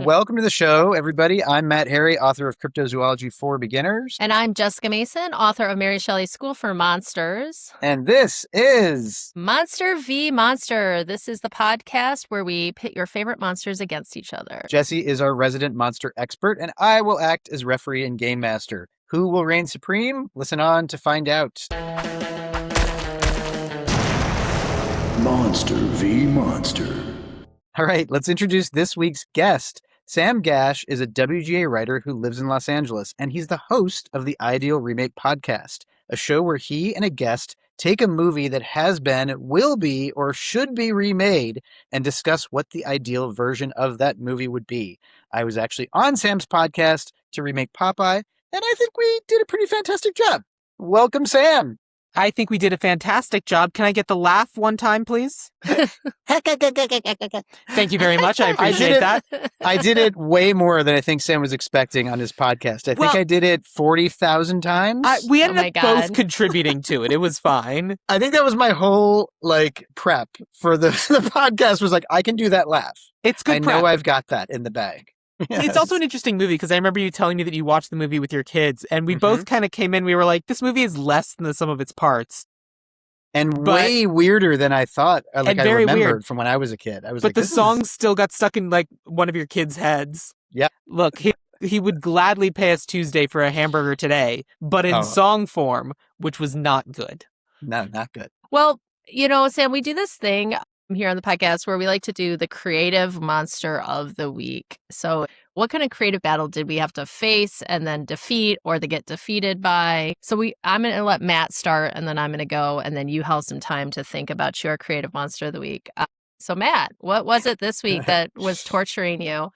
welcome to the show, everybody. I'm Matt Harry, author of Cryptozoology for Beginners. And I'm Jessica Mason, author of Mary Shelley's School for Monsters. And this is Monster v. Monster. This is the podcast where we pit your favorite monsters against each other. Jessi is our resident monster expert, and I will act as referee and game master. Who will reign supreme? Listen on to find out. Monster v. Monster. All right, let's introduce this week's guest. Sam Gasch is a WGA writer who lives in Los Angeles, and he's the host of the Ideal Remake podcast, a show where he and a guest take a movie that has been, will be, or should be remade and discuss what the ideal version of that movie would be. I was actually on Sam's podcast to remake Popeye, and I think we did a pretty fantastic job. Welcome, Sam. I think we did a fantastic job. Can I get the laugh one time, please? Thank you very much. I appreciate that. I did it way more than I think Sam was expecting on his podcast. I think I did it 40,000 times. We ended up both contributing to it. It was fine. I think that was my whole prep for the podcast was I can do that laugh. It's good prep. I know I've got that in the bag. Yes. It's also an interesting movie because I remember you telling me that you watched the movie with your kids, and we both kind of came in, we were like, this movie is less than the sum of its parts. And way weirder than I thought, I remembered weird. From when I was a kid. But the song still got stuck in one of your kids' heads. Yeah. Look, he would gladly pay us Tuesday for a hamburger today, but in song form, which was not good. No, not good. Well, Sam, we do this thing here on the podcast where we like to do the creative monster of the week. So what kind of creative battle did we have to face and then defeat or to get defeated by? So I'm going to let Matt start and then I'm going to go and then you have some time to think about your creative monster of the week. So Matt, what was it this week that was torturing you?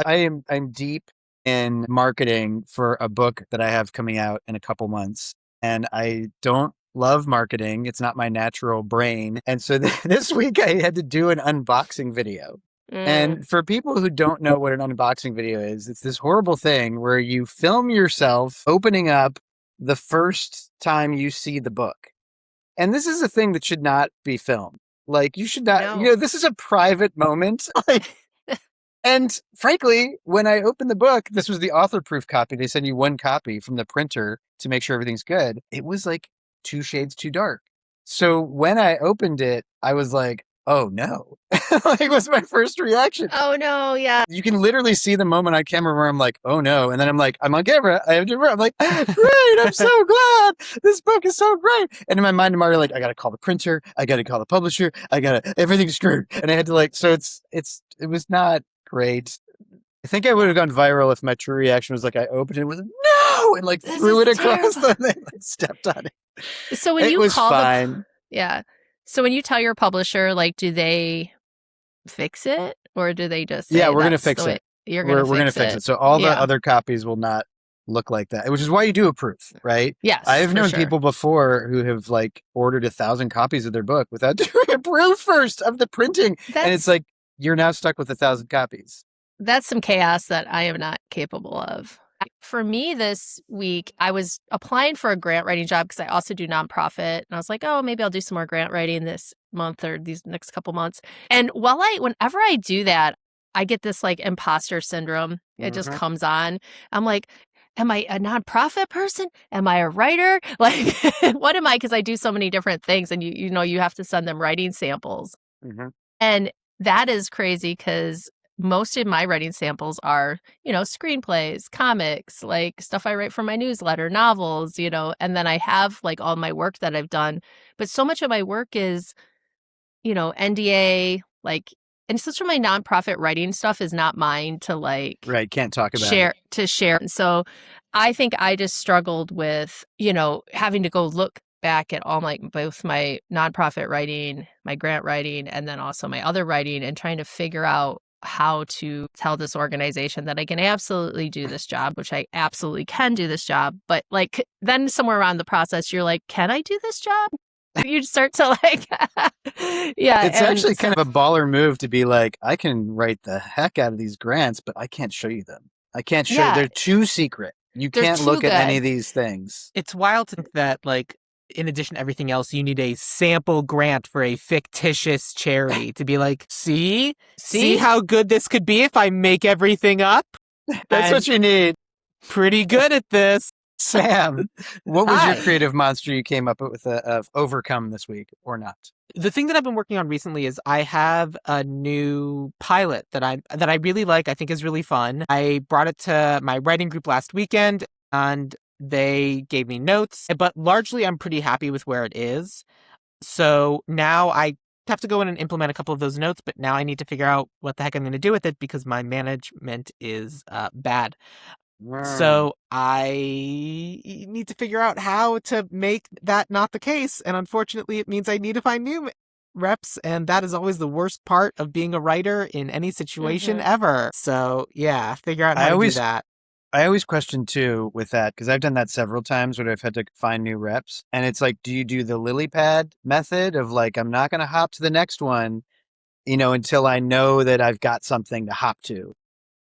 I'm deep in marketing for a book that I have coming out in a couple months, and I don't love marketing. It's not my natural brain. And so this week I had to do an unboxing video. And for people who don't know what an unboxing video is, it's this horrible thing where you film yourself opening up the first time you see the book. And this is a thing that should not be filmed. You should not, this is a private moment. And frankly, when I opened the book, this was the author proof copy. They send you one copy from the printer to make sure everything's good. It was 2 shades too dark. So when I opened it, I was like, oh no. Was my first reaction. Oh no, yeah. You can literally see the moment on camera where I'm like, oh no. And then I'm on camera. I'm like, great, I'm so glad. This book is so great. And in my mind, I'm already I got to call the printer. I got to call the publisher. Everything's screwed. And I had to it was not great. I think I would have gone viral if my true reaction was I opened it with no and threw it across the thing, stepped on it. So when you was call fine. So when you tell your publisher, do they fix it or do they just say, yeah, we're going to fix it. We're going to fix it. So all the other copies will not look like that, which is why you do a proof, right? Yes. I have known people before who have ordered 1,000 copies of their book without doing a proof first of the printing. And it's you're now stuck with 1,000 copies. That's some chaos that I am not capable of. For me this week, I was applying for a grant writing job because I also do nonprofit. And I was like, oh, maybe I'll do some more grant writing this month or these next couple months. And whenever I do that, I get this imposter syndrome. It just comes on. I'm like, am I a nonprofit person? Am I a writer? What am I? Because I do so many different things and you have to send them writing samples. And that is crazy because most of my writing samples are, screenplays, comics, stuff I write for my newsletter, novels, and then I have all my work that I've done. But so much of my work is, NDA, and such of my nonprofit writing stuff is not mine to right, can't talk about share it. To share. And so I think I just struggled with, having to go look back at all both my nonprofit writing, my grant writing, and then also my other writing and trying to figure out how to tell this organization that I can absolutely do this job, which I absolutely can do this job. But then somewhere around the process, you're like, can I do this job? You start to yeah. It's actually kind of a baller move to be I can write the heck out of these grants, but I can't show you them. I can't show you. They're too secret. You can't look at any of these things. It's wild to think that in addition to everything else, you need a sample grant for a fictitious charity to be like, see how good this could be if I make everything up? That's what you need. Pretty good at this. Sam, what was your Hi. creative monster you came up with of overcome this week or not? The thing that I've been working on recently is I have a new pilot that I really like. I think is really fun. I brought it to my writing group last weekend and they gave me notes, but largely I'm pretty happy with where it is. So now I have to go in and implement a couple of those notes, but now I need to figure out what the heck I'm going to do with it because my management is bad. So I need to figure out how to make that not the case. And unfortunately, it means I need to find new reps. And that is always the worst part of being a writer in any situation ever. So yeah, figure out how to do that. I always question too with that because I've done that several times where I've had to find new reps. And it's like, do you do the lily pad method of like, I'm not going to hop to the next one, until I know that I've got something to hop to?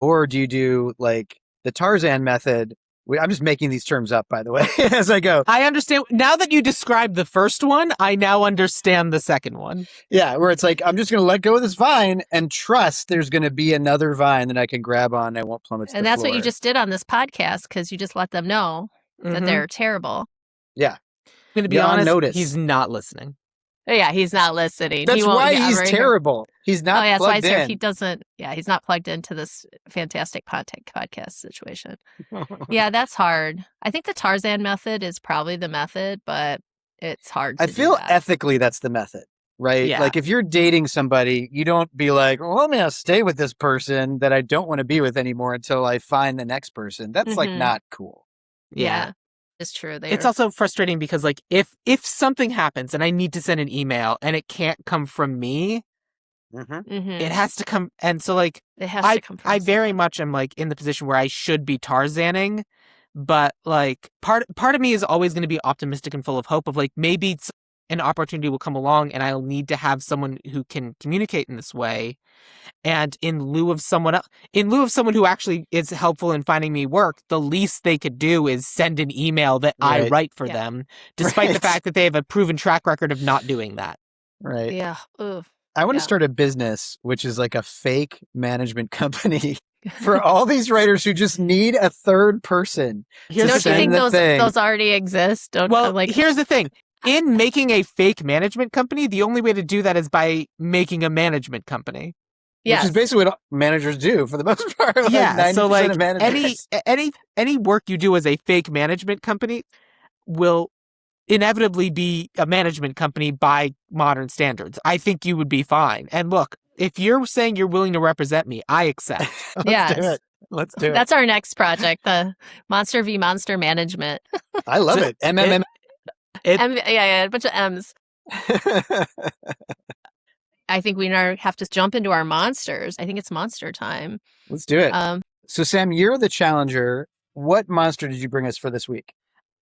Or do you do like the Tarzan method? I'm just making these terms up, by the way, as I go. I understand. Now that you described the first one, I now understand the second one. Yeah, where it's like, I'm just going to let go of this vine and trust there's going to be another vine that I can grab on and won't plummet to the And that's floor. what you just did on this podcast because you just let them know that they're terrible. Yeah. I'm going to be honest, he's not listening. Yeah, he's not listening. That's why he's terrible. He's not plugged in. He doesn't, he's not plugged into this fantastic podcast situation. Yeah, that's hard. I think the Tarzan method is probably the method, but it's hard to I feel do that. ethically that's the method, right? Yeah. Like if you're dating somebody, you don't be like, well, I'm going to stay with this person that I don't want to be with anymore until I find the next person. That's like not cool. Yeah. It's true. It's also frustrating because like if something happens and I need to send an email and it can't come from me, it has to come. And so like it has to come from I very much am like in the position where I should be Tarzaning, but like part of me is always going to be optimistic and full of hope of like maybe an opportunity will come along and I'll need to have someone who can communicate in this way. And in lieu of someone who actually is helpful in finding me work, the least they could do is send an email that I write for them, despite the fact that they have a proven track record of not doing that. Right. Yeah. Ugh. I want to start a business, which is like a fake management company for all these writers who just need a third person. Don't you think those already exist? Here's the thing. In making a fake management company, the only way to do that is by making a management company. Yes. Which is basically what managers do for the most part. Like yeah, so like of managers. any work you do as a fake management company will inevitably be a management company by modern standards. I think you would be fine. And look, if you're saying you're willing to represent me, I accept. Let's do it. That's our next project, the Monster v. Monster Management. I love it. MMM. A bunch of M's. I think we now have to jump into our monsters. I think it's monster time. Let's do it. So, Sam, you're the challenger. What monster did you bring us for this week?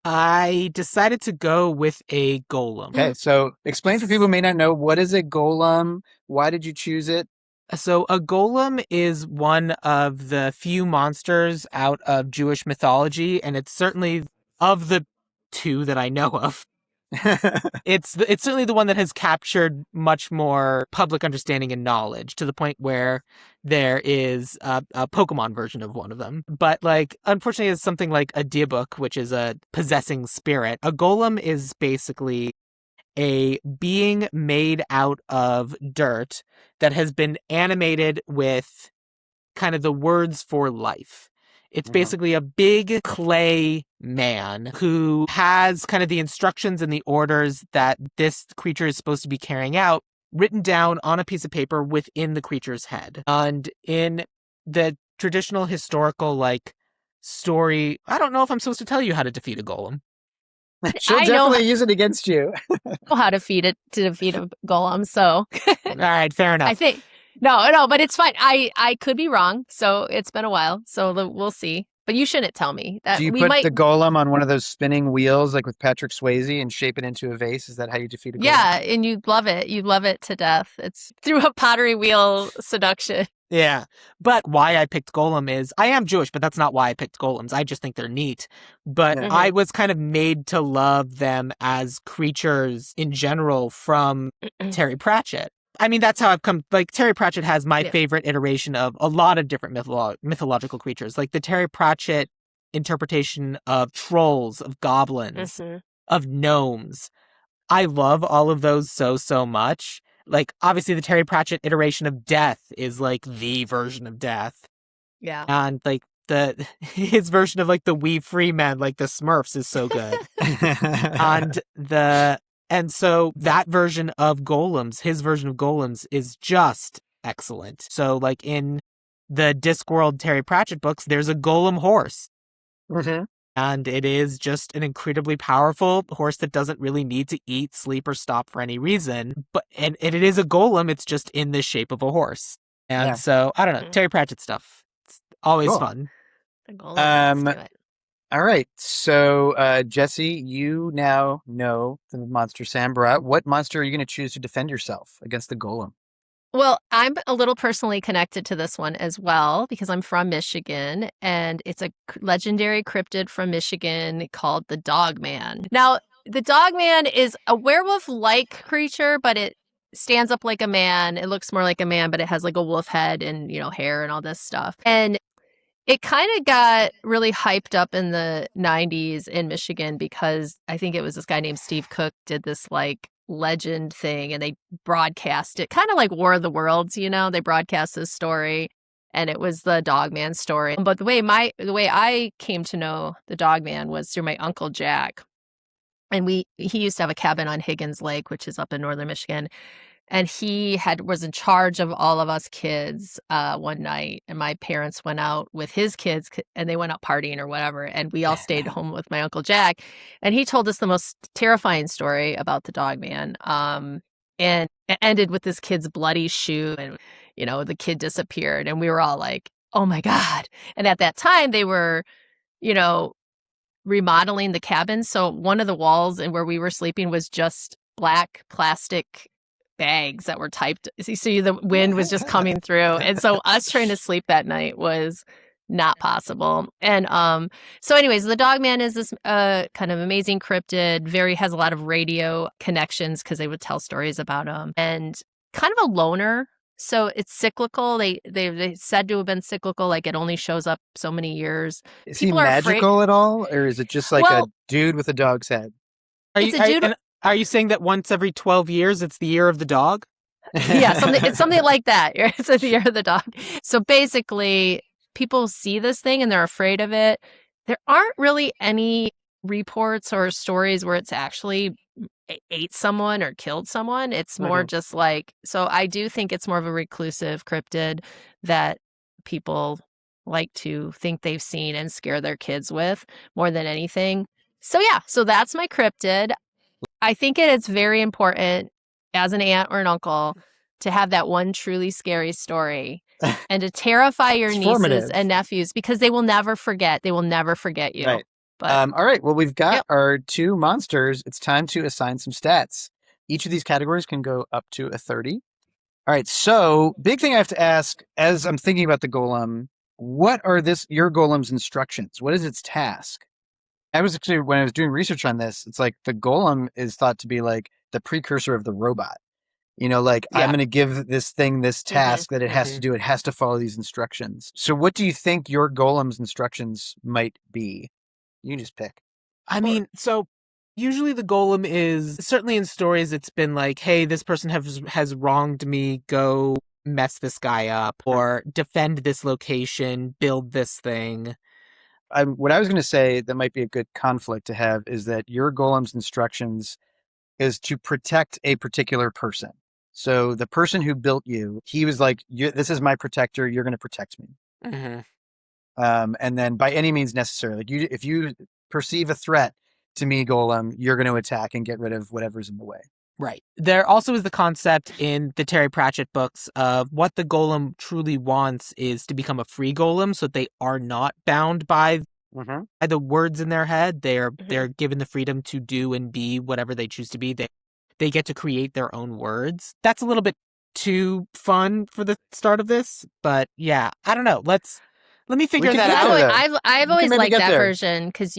I decided to go with a golem. Okay, so explain for people who may not know, what is a golem? Why did you choose it? So a golem is one of the few monsters out of Jewish mythology, and it's certainly of the two that I know of. It's certainly the one that has captured much more public understanding and knowledge to the point where there is a Pokemon version of one of them. But like, unfortunately, it's something like a Dybbuk, which is a possessing spirit. A golem is basically a being made out of dirt that has been animated with kind of the words for life. It's basically a big clay man who has kind of the instructions and the orders that this creature is supposed to be carrying out written down on a piece of paper within the creature's head. And in the traditional historical like story, I don't know if I'm supposed to tell you how to defeat a golem. She'll definitely use it against you. I know how to defeat a golem, so. All right, fair enough. I think. No, but it's fine. I could be wrong, so it's been a while, so we'll see. But you shouldn't tell me. Do you put the golem on one of those spinning wheels like with Patrick Swayze and shape it into a vase? Is that how you defeat a golem? Yeah, and you love it. You love it to death. It's through a pottery wheel seduction. Yeah. But why I picked Golem is I am Jewish, but that's not why I picked golems. I just think they're neat. But Yeah. I was kind of made to love them as creatures in general from Terry Pratchett. I mean, that's how I've come. Like, Terry Pratchett has my favorite iteration of a lot of different mythological creatures. Like the Terry Pratchett interpretation of trolls, of goblins, of gnomes. I love all of those so much. Like, obviously, the Terry Pratchett iteration of death is like the version of death. Yeah. And like his version of like the wee free men, like the Smurfs, is so good. And so that version of golems, his version of golems, is just excellent. So like in the Discworld Terry Pratchett books, there's a golem horse. And it is just an incredibly powerful horse that doesn't really need to eat, sleep, or stop for any reason. And it is a golem, it's just in the shape of a horse. And so, I don't know, Terry Pratchett stuff. It's always fun. The golem, let's do it. All right. So, Jessi, you now know the monster Sam brought. What monster are you going to choose to defend yourself against the golem? Well, I'm a little personally connected to this one as well because I'm from Michigan, and it's a legendary cryptid from Michigan called the Dogman. Now, the Dogman is a werewolf-like creature, but it stands up like a man. It looks more like a man, but it has like a wolf head and, hair and all this stuff. And it kind of got really hyped up in the 90s in Michigan because I think it was this guy named Steve Cook did this like legend thing, and they broadcast it kind of like War of the Worlds, they broadcast this story, and it was the Dogman story. But the way I came to know the Dogman was through my Uncle Jack, and he used to have a cabin on Higgins Lake, which is up in northern Michigan. And he was in charge of all of us kids one night. And my parents went out with his kids and they went out partying or whatever. And we all stayed home with my Uncle Jack. And he told us the most terrifying story about the Dogman. And it ended with this kid's bloody shoe. And, the kid disappeared. And we were all like, oh, my God. And at that time, they were, remodeling the cabin. So one of the walls and where we were sleeping was just black plastic bags that were typed. So the wind was just coming through. And so us trying to sleep that night was not possible. And so anyways, the Dogman is this kind of amazing cryptid, has a lot of radio connections because they would tell stories about him, and kind of a loner. So it's cyclical. They said to have been cyclical, like it only shows up so many years. Is he magical at all? Or is it just like a dude with a dog's head? Are you saying that once every 12 years, it's the year of the dog? Yeah, it's something like that. It's the year of the dog. So basically, people see this thing and they're afraid of it. There aren't really any reports or stories where it's actually ate someone or killed someone. It's more just like, so I do think it's more of a reclusive cryptid that people like to think they've seen and scare their kids with more than anything. So yeah, so that's my cryptid. I think it's very important as an aunt or an uncle to have that one truly scary story and to terrify your nieces and nephews because they will never forget. They will never forget you. Right. But, all right. Well, we've got our two monsters. It's time to assign some stats. Each of these categories can go up to a 30. All right. So big thing I have to ask as I'm thinking about the golem, what are your golem's instructions? What is its task? When I was doing research on this, it's like the golem is thought to be like the precursor of the robot. I'm going to give this thing this task that it has to do. It has to follow these instructions. So what do you think your golem's instructions might be? You just pick. I mean, so usually the golem is, certainly in stories, it's been like, hey, this person has wronged me, go mess this guy up, or defend this location, build this thing. What I was going to say that might be a good conflict to have is that your golem's instructions is to protect a particular person. So the person who built you, he was like, this is my protector. You're going to protect me. And then by any means necessary, like if you perceive a threat to me, golem, you're going to attack and get rid of whatever's in the way. Right. There also is the concept in the Terry Pratchett books of what the golem truly wants is to become a free golem, so they are not bound by the words in their head. They're given the freedom to do and be whatever they choose to be. They get to create their own words. That's a little bit too fun for the start of this, but yeah, I don't know. Let me figure can that get out. there, though. I've You can always maybe liked get that there. version because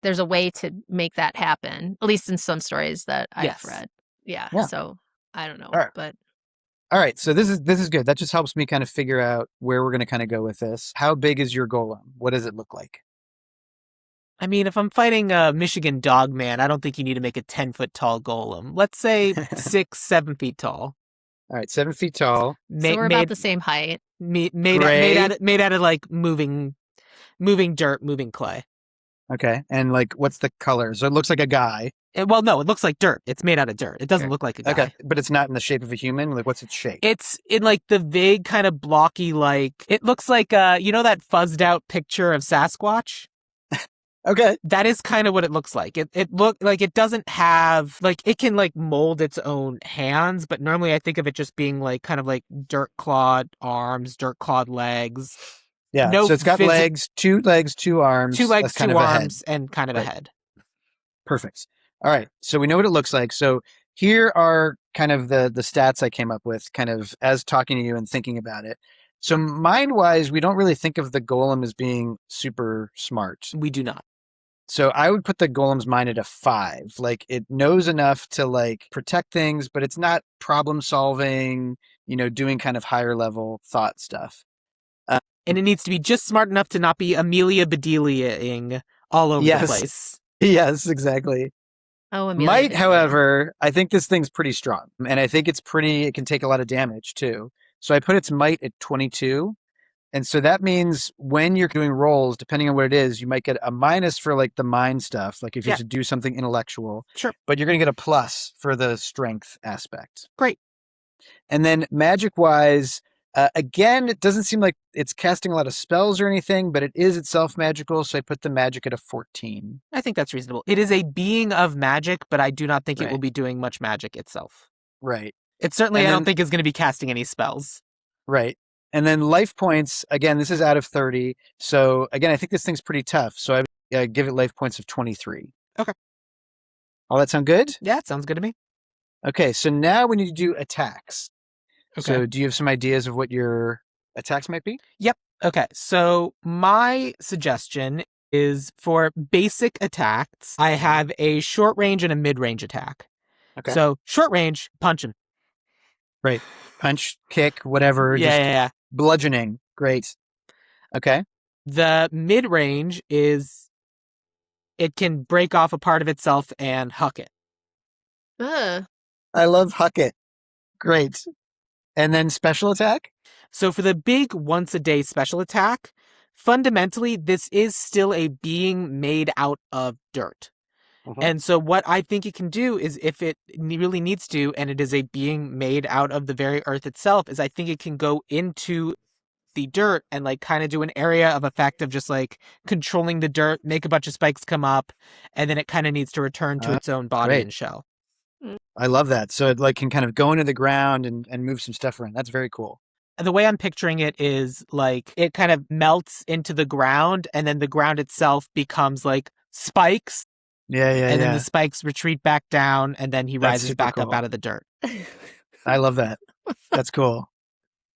there's a way to make that happen, at least in some stories that I've Yes. read. Yeah. Yeah. So I don't know, All right. but All right, so this is good. That just helps me kind of figure out where we're going to kind of go with this. How big is your golem? What does it look like? I mean, if I'm fighting a Michigan Dogman, I don't think you need to make a 10-foot tall golem. Let's say 6, 7 feet tall. All right, 7 feet tall. so we're about the same height. Made Gray. out of like moving dirt, moving clay. Okay, and like, what's the color? So it looks like a guy. Well, no, it looks like dirt. It's made out of dirt. It doesn't look like a guy. Okay, but it's not in the shape of a human. Like, what's its shape? It's in like the vague kind of blocky, like it looks like you know that fuzzed out picture of Sasquatch? Okay. That is kind of what it looks like. It look like it doesn't have like it can like mold its own hands, but normally I think of it just being like kind of like dirt clawed arms, dirt clawed legs. Yeah. No so it's got legs, 2 arms, 2 legs, that's kind 2 of a head. arms, and kind of a head. Perfect. All right. So we know what it looks like. So here are kind of the stats I came up with, kind of as talking to you and thinking about it. So mind-wise, we don't really think of the golem as being super smart. We do not. So I would put the golem's mind at a 5. Like, it knows enough to like protect things, but it's not problem solving, doing kind of higher level thought stuff. And it needs to be just smart enough to not be Amelia Bedelia-ing all over the place. Yes, exactly. Oh, Amelia. Might, however, I think this thing's pretty strong. And I think it can take a lot of damage too. So I put its might at 22. And so that means when you're doing rolls, depending on what it is, you might get a minus for like the mind stuff, like if you have to do something intellectual. Sure. But you're going to get a plus for the strength aspect. Great. And then magic-wise, again, it doesn't seem like it's casting a lot of spells or anything, but it is itself magical, so I put the magic at a 14. I think that's reasonable. It is a being of magic, but I do not think it Right. will be doing much magic itself. Right. It certainly, And I then- don't think is going to be casting any spells. Right. And then life points, again, this is out of 30. So again, I think this thing's pretty tough. So I give it life points of 23. Okay. All that sound good? Yeah, it sounds good to me. Okay, so now we need to do attacks. Okay. So do you have some ideas of what your attacks might be? Okay, so my suggestion is for basic attacks, I have a short range and a mid range attack. Okay. So short range, punching. Right. Punch, kick, whatever. Just Yeah. bludgeoning. Great. Okay. The mid range is it can break off a part of itself and huck it. Ugh. I love huck it. Great. And then special attack? So for the big once a day special attack, fundamentally, this is still a being made out of dirt. Mhm. And so what I think it can do is if it really needs to, and it is a being made out of the very earth itself, is I think it can go into the dirt and like kind of do an area of effect of just like controlling the dirt, make a bunch of spikes come up, and then it kind of needs to return to its own body great. and shell. I love that. So it like can kind of go into the ground and move some stuff around. That's very cool. The way I'm picturing it is like it kind of melts into the ground and then the ground itself becomes like spikes. Yeah. And then the spikes retreat back down and then he That's rises super back up cool. out of the dirt. I love that. That's cool.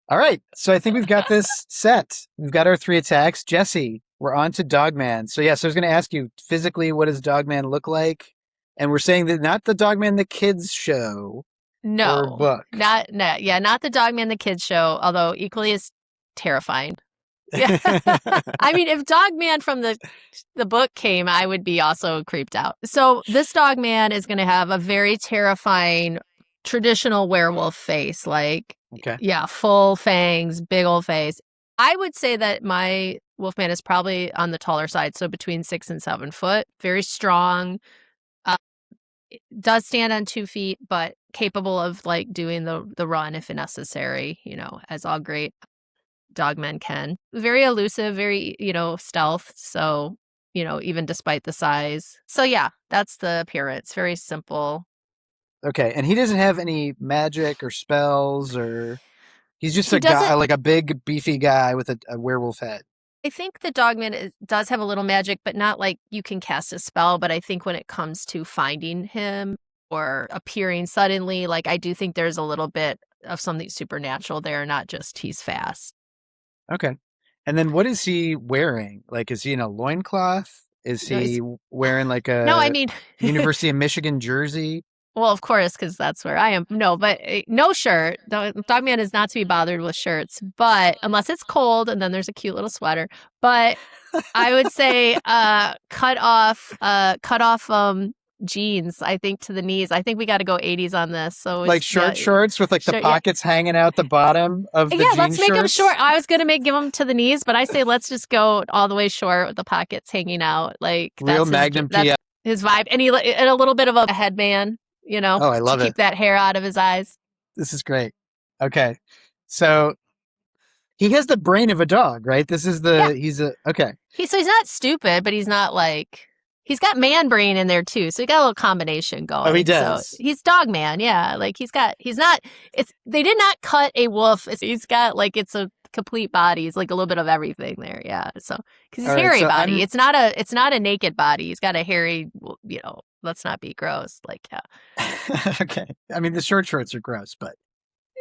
All right. So I think we've got this set. We've got our 3 attacks. Jessi, we're on to Dogman. So yes, I was going to ask you physically, what does Dogman look like? And we're saying that not the Dogman the kids show. No, Or book. not the Dogman the kids show, although equally as terrifying. Yeah. I mean, if Dogman from the book came, I would be also creeped out. So this Dogman is going to have a very terrifying traditional werewolf face, like Okay. full fangs, big old face. I would say that my Wolfman is probably on the taller side, so between 6 and 7 foot. Very strong. Does stand on 2 feet, but capable of like doing the run if necessary, as all great dogmen can. Very elusive, very, stealth. So, even despite the size. So yeah, that's the appearance. Very simple. Okay. And he doesn't have any magic or spells or he's just He a guy, doesn't- like a big beefy guy with a werewolf head. I think the Dogman does have a little magic, but not like you can cast a spell. But I think when it comes to finding him or appearing suddenly, like I do think there's a little bit of something supernatural there, not just he's fast. Okay. And then what is he wearing? Like, is he in a loincloth? Is he wearing like a No, I mean University of Michigan jersey? Well, of course, because that's where I am. No, but no shirt. Dogman is not to be bothered with shirts, but unless it's cold, and then there's a cute little sweater. But I would say cut off jeans, I think, to the knees. I think we got to go 80s on this. So like short shorts with like the pockets hanging out the bottom of the jean let's make them shorts? short. I was gonna give them to the knees, but I say let's just go all the way short with the pockets hanging out. Like real Magnum PI. That's his vibe, and a little bit of a headband. You know, I love to keep that hair out of his eyes. This is great. Okay, so he has the brain of a dog, right? This is he's not stupid, but he's not like. He's got man brain in there too, so he got a little combination going. Oh, he does. So he's Dogman, yeah. Like they did not cut a wolf. He's got like it's a complete body. He's like a little bit of everything there, yeah. So because he's hairy body, it's not a naked body. He's got a hairy, let's not be gross. Like, yeah. Okay. I mean, the short shorts are gross, but.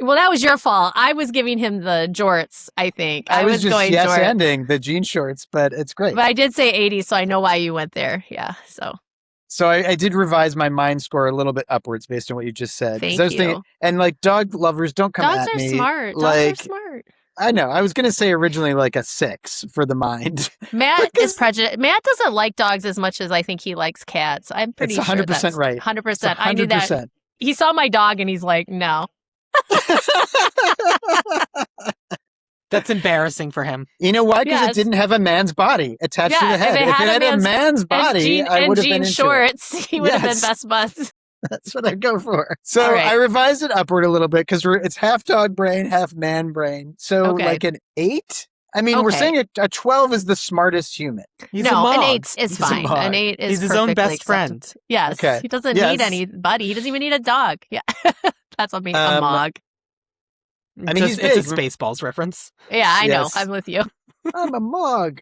Well, that was your fault. I was giving him the jorts, I think. I was just going ending the jean shorts, but it's great. But I did say 80, so I know why you went there. Yeah, So I did revise my mind score a little bit upwards based on what you just said. Thank you. Thinking, and like dog lovers, don't come Dogs at me. Dogs are smart. Like, Dogs are smart. I know. I was going to say originally like a 6 for the mind. Matt is prejudiced. Matt doesn't like dogs as much as I think he likes cats. I'm pretty sure that's 100% right. 100%. I knew that. He saw my dog and he's like, no. That's embarrassing for him. You know why? Because it didn't have a man's body attached to the head. If it had a man's body, I would have been into shorts, it. He would have been best buds. That's what I go for. So I revised it upward a little bit because it's half dog brain, half man brain. So like an 8? I mean, we're saying a 12 is the smartest human. He's a mog. An 8 is fine. An 8 is He's his own best friend. Yes. Okay. He doesn't need anybody. He doesn't even need a dog. Yeah. That's what makes a mog. I mean, it's a Spaceballs reference. Yeah, I know. I'm with you. I'm a mog.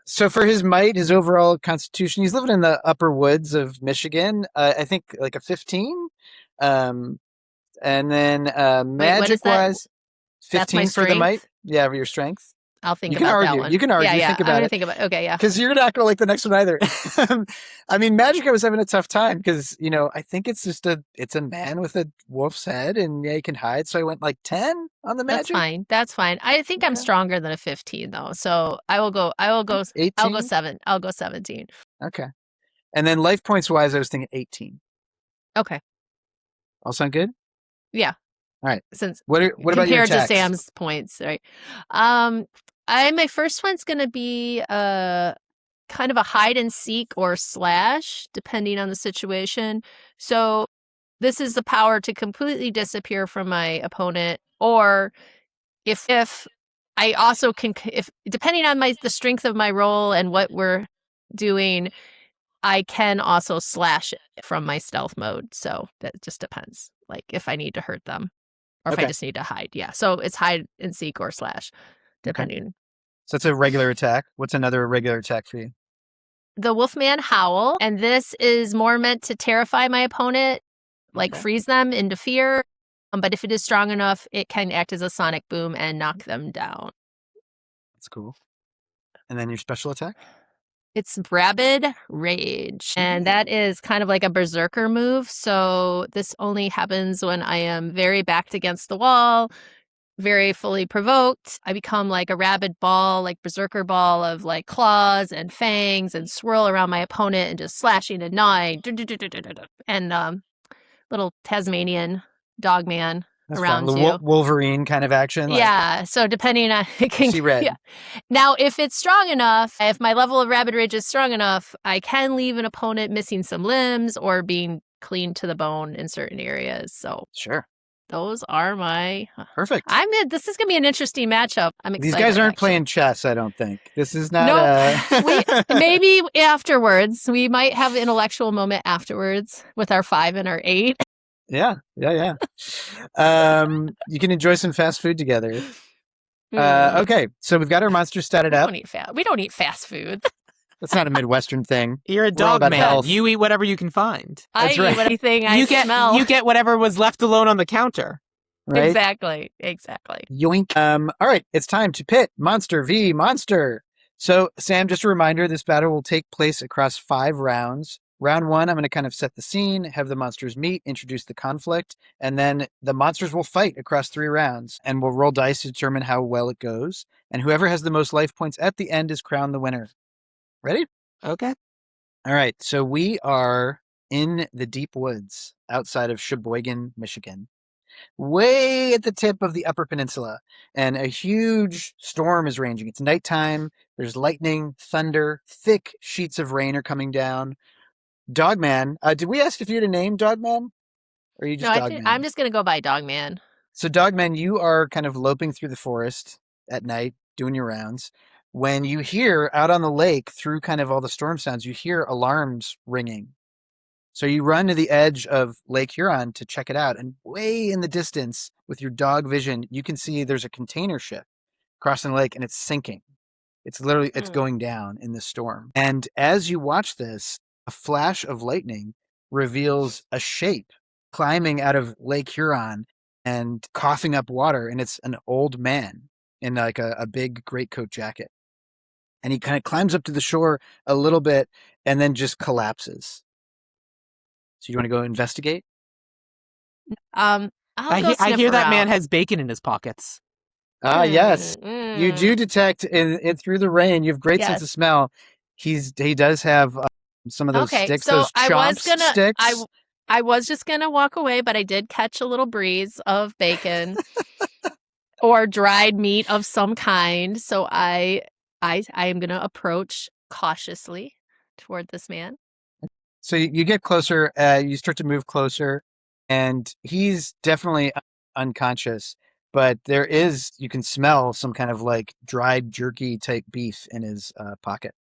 So for his might, his overall constitution, he's living in the upper woods of Michigan. I think like a 15. And then magic-wise, 15 for the might. Yeah, for your strength. I'll think about that one. You can argue. Think about it. I'm going to think about it. Okay, yeah. Because you're not going to like the next one either. I mean, magic, I was having a tough time because, I think it's just it's a man with a wolf's head and he can hide. So I went like 10 on the magic. That's fine. I think I'm stronger than a 15 though. So I will go 18. I'll go 7. I'll go 17. Okay. And then life points wise, I was thinking 18. Okay. All sound good? Yeah. All right. Since what about your attacks? Compared to Sam's points, right? My first one's going to be kind of a hide and seek or slash, depending on the situation. So this is the power to completely disappear from my opponent, or if I also can, if depending on the strength of my roll and what we're doing, I can also slash it from my stealth mode. So that just depends, like if I need to hurt them or if I just need to hide. Yeah. So it's hide and seek or slash, depending. Okay. So it's a regular attack. What's another regular attack for you? The Wolfman Howl. And this is more meant to terrify my opponent, like freeze them into fear. But if it is strong enough, it can act as a sonic boom and knock them down. That's cool. And then your special attack? It's Rabid Rage. And that is kind of like a berserker move. So this only happens when I am very backed against the wall, very fully provoked. I become like a rabid ball, like berserker ball of like claws and fangs and swirl around my opponent and just slashing and gnawing. And little Tasmanian Dogman around you. Wolverine kind of action. Yeah. So depending on see red. Yeah. Now, if it's strong enough, if my level of Rabid Rage is strong enough, I can leave an opponent missing some limbs or being clean to the bone in certain areas. So sure. Those are my perfect. This is gonna be an interesting matchup. I'm excited. These guys aren't playing chess, I don't think. This is not. Maybe afterwards. We might have an intellectual moment afterwards with our 5 and our 8. Yeah. You can enjoy some fast food together. Okay, so we've got our monsters statted up. We don't eat fast food. That's not a Midwestern thing. You're a dog man. You eat whatever you can find. I eat anything I smell. You get whatever was left alone on the counter. right? Exactly. Yoink. All right, it's time to pit monster v monster. So, Sam, just a reminder, this battle will take place across 5 rounds. Round 1, I'm going to kind of set the scene, have the monsters meet, introduce the conflict, and then the monsters will fight across 3 rounds, and we'll roll dice to determine how well it goes. And whoever has the most life points at the end is crowned the winner. Ready? Okay. All right, so we are in the deep woods outside of Sheboygan, Michigan, way at the tip of the Upper Peninsula, and a huge storm is raging. It's nighttime. There's lightning, thunder, thick sheets of rain are coming down. Dogman, did we ask if you had a name, Dogman? Or are you just Dogman? I'm just going to go by Dogman. So, Dogman, you are kind of loping through the forest at night, doing your rounds. When you hear out on the lake, through kind of all the storm sounds, you hear alarms ringing. So you run to the edge of Lake Huron to check it out. And way in the distance, with your dog vision, you can see there's a container ship crossing the lake, and it's sinking. It's literally, it's going down in the storm. And as you watch this, a flash of lightning reveals a shape climbing out of Lake Huron and coughing up water. And it's an old man in like a big greatcoat jacket. And he kind of climbs up to the shore a little bit and then just collapses. So you want to go investigate? I hear that man has bacon in his pockets. Ah, yes. You do detect in through the rain. You have great sense of smell. He does have some of those sticks, so those chomps sticks. I was just gonna walk away, but I did catch a little breeze of bacon or dried meat of some kind. So I am gonna approach cautiously toward this man. So you get closer. You start to move closer, and he's definitely unconscious. But you can smell some kind of like dried jerky type beef in his pocket.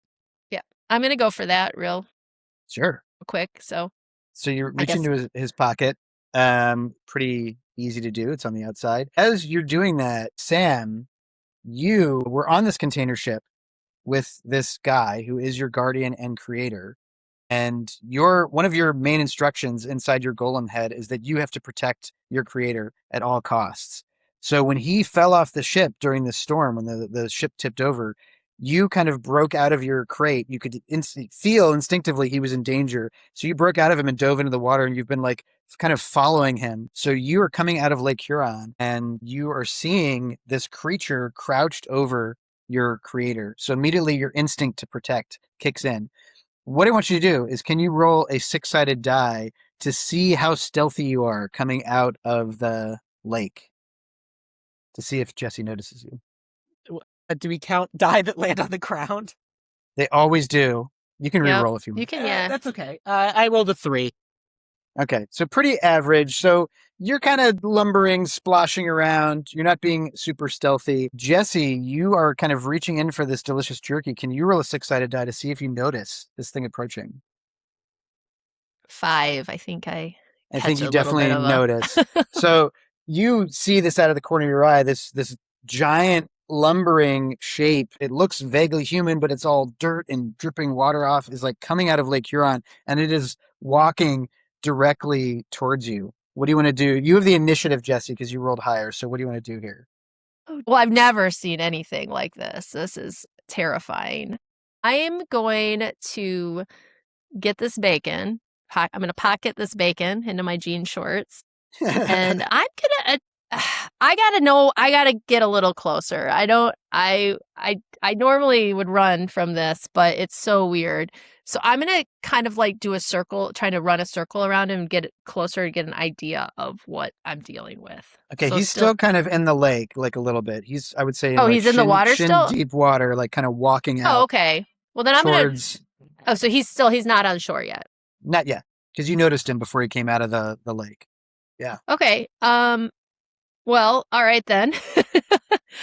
Yeah, I'm going to go for that real quick. So you reach into his pocket. Pretty easy to do. It's on the outside. As you're doing that, Sam, you were on this container ship with this guy who is your guardian and creator. And one of your main instructions inside your golem head is that you have to protect your creator at all costs. So when he fell off the ship during the storm, when the ship tipped over, you kind of broke out of your crate. You could feel instinctively he was in danger. So you broke out of him and dove into the water, and you've been like kind of following him. So you are coming out of Lake Huron, and you are seeing this creature crouched over your creator. So immediately your instinct to protect kicks in. What I want you to do is, can you roll a 6-sided die to see how stealthy you are coming out of the lake? To see if Jessi notices you. Do we count die that land on the ground? They always do. You can re-roll if you want. You can, yeah. That's okay. I rolled a 3. Okay, so pretty average. So you're kind of lumbering, splashing around. You're not being super stealthy. Jessi, you are kind of reaching in for this delicious jerky. Can you roll a 6-sided die to see if you notice this thing approaching? 5. I think you definitely notice. So you see this out of the corner of your eye, this giant lumbering shape. It looks vaguely human, but it's all dirt and dripping water off, is like coming out of Lake Huron, and it is walking directly towards you. What do you want to do? You have the initiative, Jessi, because you rolled higher. So what do you want to do here? Well, I've never seen anything like this. This is terrifying. I am going to get this bacon. I'm going to pocket this bacon into my jean shorts. And I gotta get a little closer. I normally would run from this, but it's so weird. So I'm gonna kind of like do a circle, trying to run a circle around him and get closer to get an idea of what I'm dealing with. Okay, so he's still kind of in the lake, like a little bit. He's in in the water still? Deep water, like kind of walking out. Oh, okay. Well, then I'm so he's not on shore yet. Not yet, because you noticed him before he came out of the lake. Yeah. Okay. Well, all right then.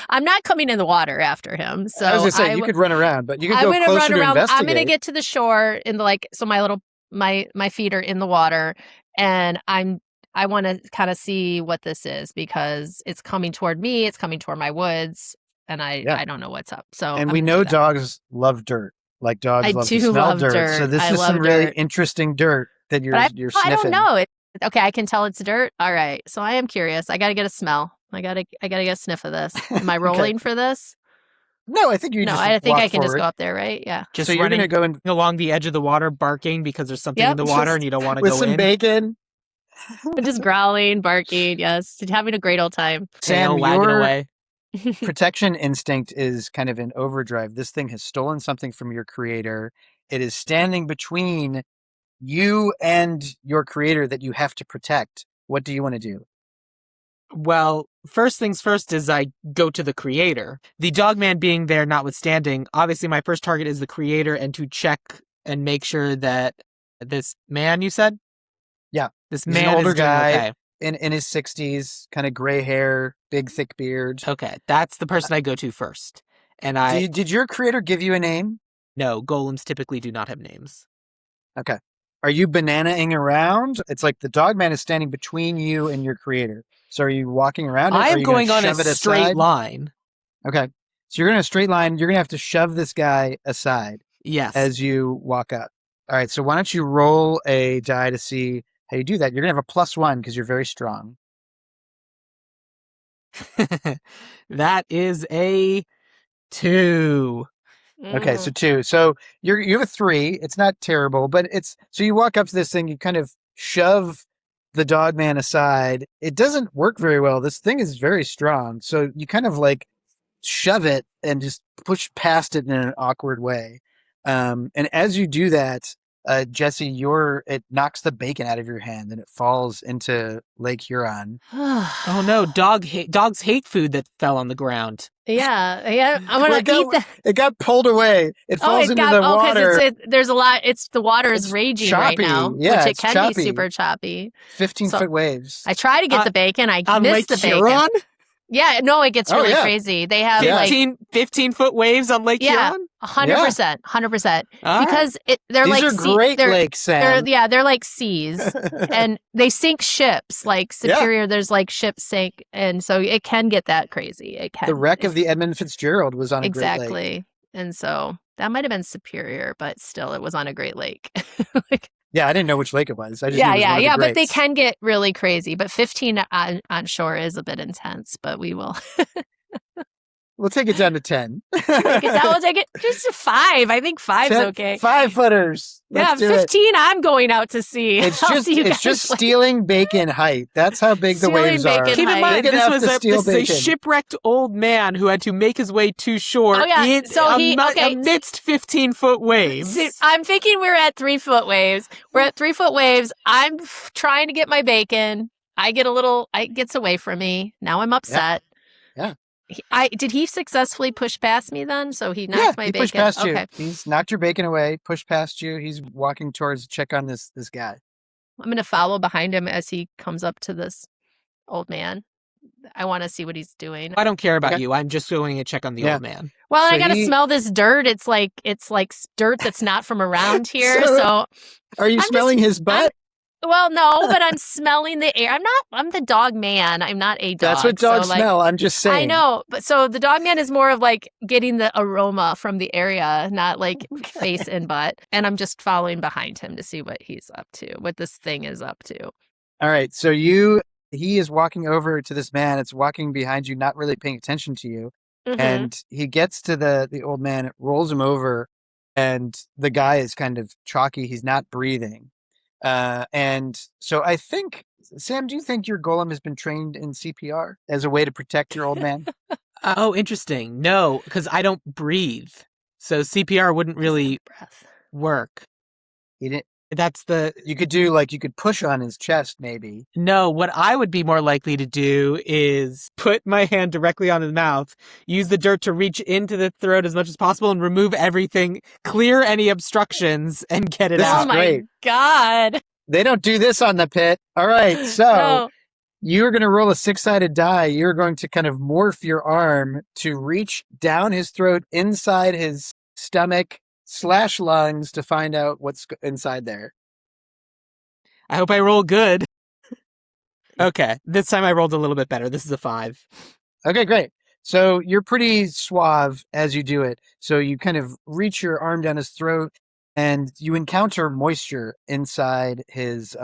I'm not coming in the water after him. So I was gonna say you could run around, but you could go closer to investigate. I'm gonna get to the shore in the so my feet are in the water, and I want to kind of see what this is, because it's coming toward me. It's coming toward my woods, and I don't know what's up. So we know dogs love dirt. Like dogs love to smell dirt. So this is some really interesting dirt that you're sniffing. I don't know. Okay, I can tell it's dirt. All right. So I am curious. I got to get a smell. I got to get a sniff of this. Am I rolling for this? No, I think you No, just I think walk I can just forward. go up there, right? Yeah. Just So you're going to go in along the edge of the water, barking because there's something Yep. in the water and you don't want to with go some in. bacon. Just growling, barking. Yes. Having a great old time. Sam, Tail wagging your away. protection instinct is kind of in overdrive. This thing has stolen something from your creator. It is standing between you and your creator that you have to protect. What do you want to do? Well, first things first is I go to the creator. The Dogman being there notwithstanding, obviously my first target is the creator and to check and make sure that this man, you said? Yeah. This He's man an older is doing guy okay. in his 60s, kind of gray hair, big thick beard. Okay, that's the person I go to first. And Did your creator give you a name? No, golems typically do not have names. Okay. Are you bananaing around? It's like the Dogman is standing between you and your creator. So are you walking around it? I or are am you gonna going on a shove it straight aside? line. Okay. So you're going to straight line. You're going to have to shove this guy aside Yes. as you walk up. All right. So why don't you roll a die to see how you do that? You're going to have a +1 because you're very strong. That is a 2. Okay. So 2. So you have a 3. It's not terrible, but so you walk up to this thing, you kind of shove the Dogman aside. It doesn't work very well. This thing is very strong. So you kind of like shove it and just push past it in an awkward way. And as you do that, Jessi, it knocks the bacon out of your hand and it falls into Lake Huron. Oh no, dogs hate food that fell on the ground. Yeah. I'm gonna eat that. It got pulled away. It falls into the water. There's a lot. The water is It's raging choppy. right now, Yeah, which it it's can choppy. be super choppy. 15-foot waves. I try to get the bacon. I On miss Lake the bacon. Huron? Yeah, no, it gets really crazy. They have 15-foot waves on Lake Huron? 100%, 100%. All because they're These like are great lakes, Sam. They're like seas, and they sink ships. Like Superior, there's like ships sink, and so it can get that crazy. It can. The wreck of the Edmund Fitzgerald was on a Great Lake. Exactly, and so that might have been Superior, but still, it was on a Great Lake. Yeah, I didn't know which lake it was. I just knew it was one of the but they greats. can get really crazy. But 15 on shore is a bit intense, but we will. We'll take it down to 10. We'll take it just to 5. I think 5's okay. 5-footers. Let's do 15 it. I'm going out to sea. It's I'll just see you guys later. stealing bacon height. That's how big the Stealing waves are. bacon Keep in mind, Big this enough was to steal a bacon. shipwrecked old man who had to make his way to shore amidst 15-foot waves. See, I'm thinking we're at 3-foot waves. We're at 3-foot waves. I'm trying to get my bacon. It gets away from me. Now I'm upset. Yeah. Did he successfully push past me then? So he knocked my he bacon. pushed past Okay. you. He's knocked your bacon away, pushed past you. He's walking towards check on this guy. I'm going to follow behind him as he comes up to this old man. I want to see what he's doing. I don't care about you. I'm just going to check on the old man. Well, So I got to smell this dirt. It's like dirt that's not from around here. So are you smelling his butt? Well, no, but I'm smelling the air. I'm the dog man. I'm not a dog. That's what dogs smell. I'm just saying. I know. But so the dog man is more of like getting the aroma from the area, not like face and butt. And I'm just following behind him to see what he's up to, what this thing is up to. All right. So he is walking over to this man. It's walking behind you, not really paying attention to you. Mm-hmm. And he gets to the old man, rolls him over, and the guy is kind of chalky. He's not breathing. And so I think, Sam, do you think your golem has been trained in CPR as a way to protect your old man? Oh, interesting. No, because I don't breathe. So CPR wouldn't really work. He didn't. You could push on his chest, maybe. No, what I would be more likely to do is put my hand directly on his mouth, use the dirt to reach into the throat as much as possible and remove everything, clear any obstructions, and get it out. Oh my great. God. They don't do this on the pit. All right. So you're going to roll a 6-sided die. You're going to kind of morph your arm to reach down his throat, inside his stomach, / lungs to find out what's inside there. I hope I roll good. Okay, this time I rolled a little bit better. This is a 5. Okay, great. So you're pretty suave as you do it. So you kind of reach your arm down his throat, and you encounter moisture inside his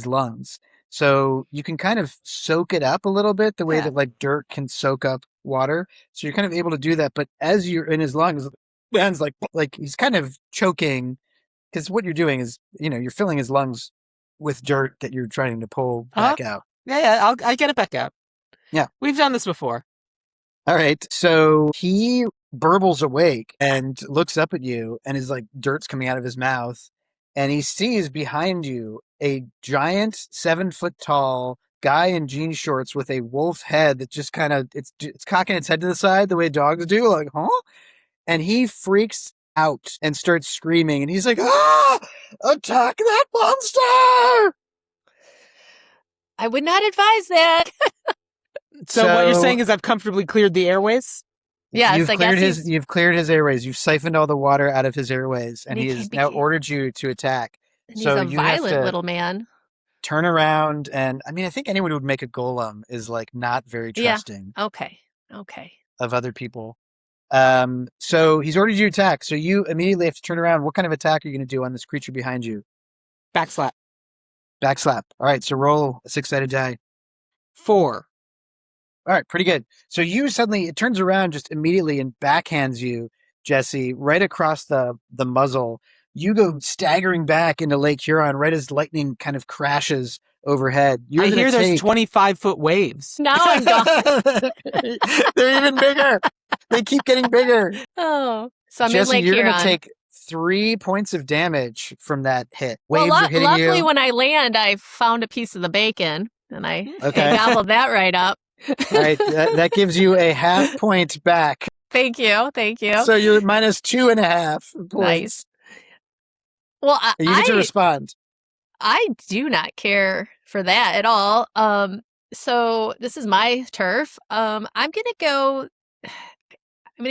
lungs. So you can kind of soak it up a little bit, the way that like dirt can soak up water. So you're kind of able to do that. But as you're in his lungs, Ben's like he's kind of choking, because what you're doing is, you're filling his lungs with dirt that you're trying to pull back out. Yeah, I get it back out. Yeah. We've done this before. All right. So he burbles awake and looks up at you, and his like dirt's coming out of his mouth, and he sees behind you a giant 7-foot tall guy in jean shorts with a wolf head that just kind of it's cocking its head to the side the way dogs do, like, huh? And he freaks out and starts screaming, and he's like, attack that monster! I would not advise that. So what you're saying is I've comfortably cleared the airways? Yes, you've cleared his airways. You've siphoned all the water out of his airways, and he has now ordered you to attack. And so he's a violent little man. Turn around, and I think anyone who would make a golem is like not very trusting. Yeah. Okay. Of other people. So he's ordered you to attack. So you immediately have to turn around. What kind of attack are you going to do on this creature behind you? Backslap. All right. So roll a 6-sided die. 4. All right, pretty good. So it turns around just immediately and backhands you, Jessi, right across the muzzle. You go staggering back into Lake Huron right as lightning kind of crashes overhead. I hear there's 25-foot waves. Now I'm gone. They're even bigger. They keep getting bigger. Oh, so I'm Jessi, in Lake you're Huron. going to take 3 points of damage from that hit. Well, Waves are hitting luckily you. when I land, I found a piece of the bacon, and I gobbled that right up. All right, that gives you a half point back. Thank you. So you're minus 2.5 points. Nice. Well, You get to respond. I do not care for that at all. So this is my turf. I'm gonna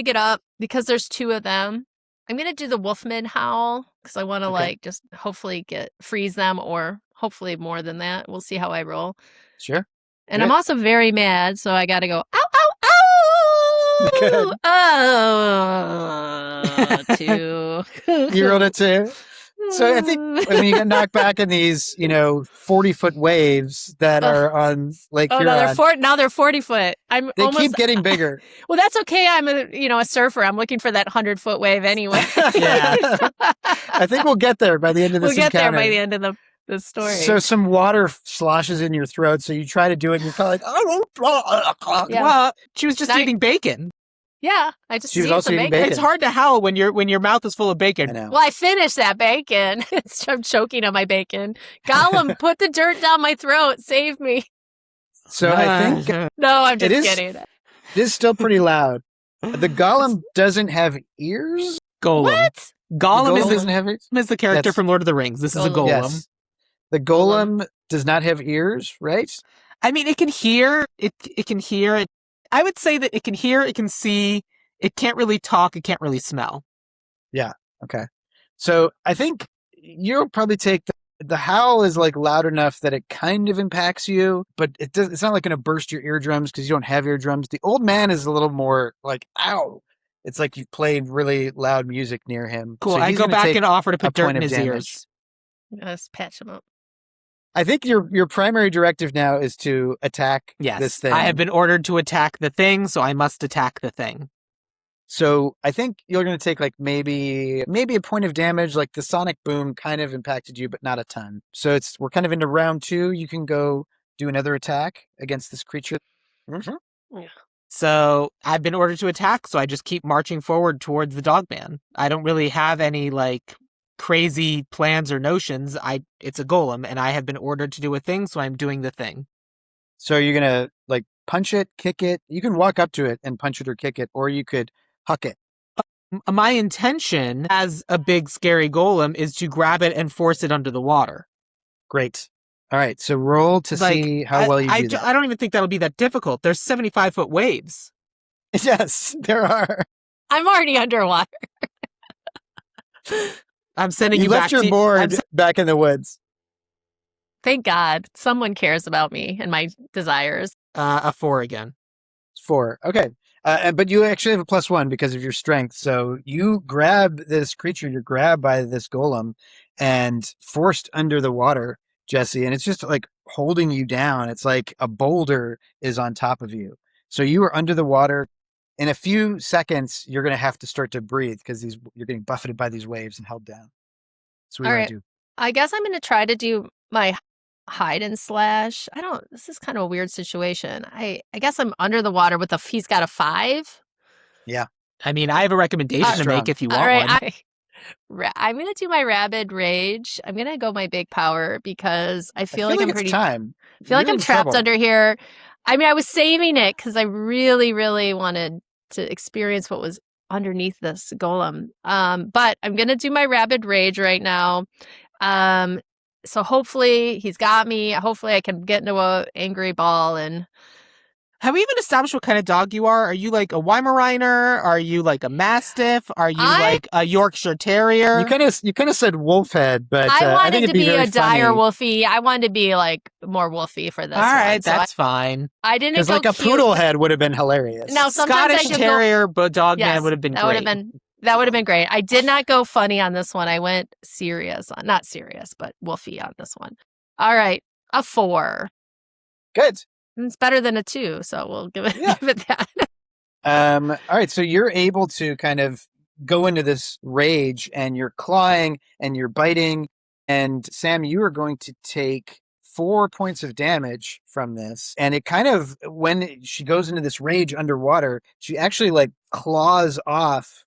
get up because there's 2 of them. I'm gonna do the Wolfman howl because I want to just hopefully freeze them, or hopefully more than that. We'll see how I roll. Sure. And I'm also very mad, so I got to go, ow, ow, ow! Good. Oh, 2. You rolled a 2. So I think when you get knocked back in these, 40-foot waves that are on Lake Huron. Now they're 40 foot. They keep getting bigger. Well, that's okay. I'm a surfer. I'm looking for that 100-foot wave anyway. Yeah. I think we'll get there by the end of this encounter. There by the end of the story. So some water sloshes in your throat, so you try to do it, and you're kind of like, Yeah. Well, she was just eating bacon. Yeah, I just She was also eating bacon. It's hard to howl when your mouth is full of bacon. I know. Well, I finished that bacon. I'm choking on my bacon. Golem, put the dirt down my throat. Save me. So I think No, I'm just kidding. It is still pretty loud. The golem doesn't have ears. Golem. What? Golem doesn't have ears? is the character from Lord of the Rings. This is a golem. Yes. The golem does not have ears, right? I mean, it can hear. It can hear. I would say that it can hear, it can see, it can't really talk, it can't really smell. Yeah. Okay. So I think you'll probably take the howl is like loud enough that it kind of impacts you, but it's not like going to burst your eardrums because you don't have eardrums. The old man is a little more like, ow. It's like you've played really loud music near him. Cool. So I go back and offer to put dirt in his ears. Let's patch him up. I think your primary directive now is to attack this thing. I have been ordered to attack the thing, so I must attack the thing. So I think you're going to take like maybe a point of damage. Like the sonic boom kind of impacted you, but not a ton. So we're kind of into round 2. You can go do another attack against this creature. Mm-hmm. Yeah. So I've been ordered to attack, so I just keep marching forward towards the Dogman. I don't really have any crazy plans or notions. It's a golem, and I have been ordered to do a thing, so I'm doing the thing. So you're gonna punch it, kick it. You can walk up to it and punch it or kick it, or you could huck it. My intention as a big scary golem is to grab it and force it under the water. Great. All right. So roll to see how well you do that. I don't even think that'll be that difficult. There's 75-foot waves. Yes, there are. I'm already underwater. I'm sending you left back your board back in the woods. Thank God someone cares about me and my desires. A 4 again. 4. Okay. But you actually have a +1 because of your strength. So you grab this creature, you're grabbed by this golem and forced under the water, Jessi, and it's just like holding you down. It's like a boulder is on top of you. So you are under the water. In a few seconds, you're going to have to start to breathe because you're getting buffeted by these waves and held down. So what do you want to do? I guess I'm going to try to do my hide and slash. This is kind of a weird situation. I guess I'm under the water with he's got a 5. Yeah. I mean, I have a recommendation to make if you want one. I'm going to do my rabid rage. I'm going to go my big power because I feel like I'm pretty time. I feel like I'm trapped under here. I mean, I was saving it because I really, really wanted to experience what was underneath this golem. But I'm going to do my rabid rage right now. So hopefully he's got me. Hopefully I can get into an angry ball. And have we even established what kind of dog you are? Are you like a Weimaraner? Are you like a Mastiff? Are you like a Yorkshire Terrier? You kind of said wolf head, but I I wanted think to it'd be a very dire funny. wolfie. I wanted to be like more wolfy for this. All right, one. So that's fine. I didn't because go like a cute. poodle head would have been hilarious. Now sometimes Scottish Terrier, but Dogman would have been great. That would have been great. I did not go funny on this one. I went serious, not serious, but wolfy on this one. All right, a 4. Good. It's better than a 2, so we'll give it that. All right, so you're able to kind of go into this rage, and you're clawing and you're biting. And Sam, you are going to take 4 points of damage from this. And it kind of, when she goes into this rage underwater, she actually like claws off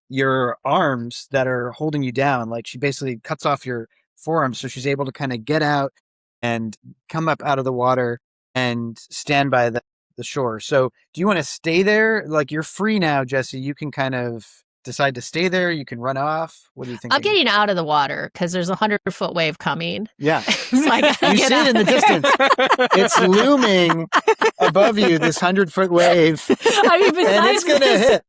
your arms that are holding you down. Like she basically cuts off your forearms, so she's able to kind of get out and come up out of the water and stand by the shore. So do you want to stay there? Like you're free now, Jessi. You can kind of decide to stay there. You can run off. What do you think? I'm getting out of the water because there's a 100-foot wave coming. Yeah. So I gotta You get see out it in the of there. distance. It's looming above you, this 100-foot wave. I mean, besides And it's going to this, hit.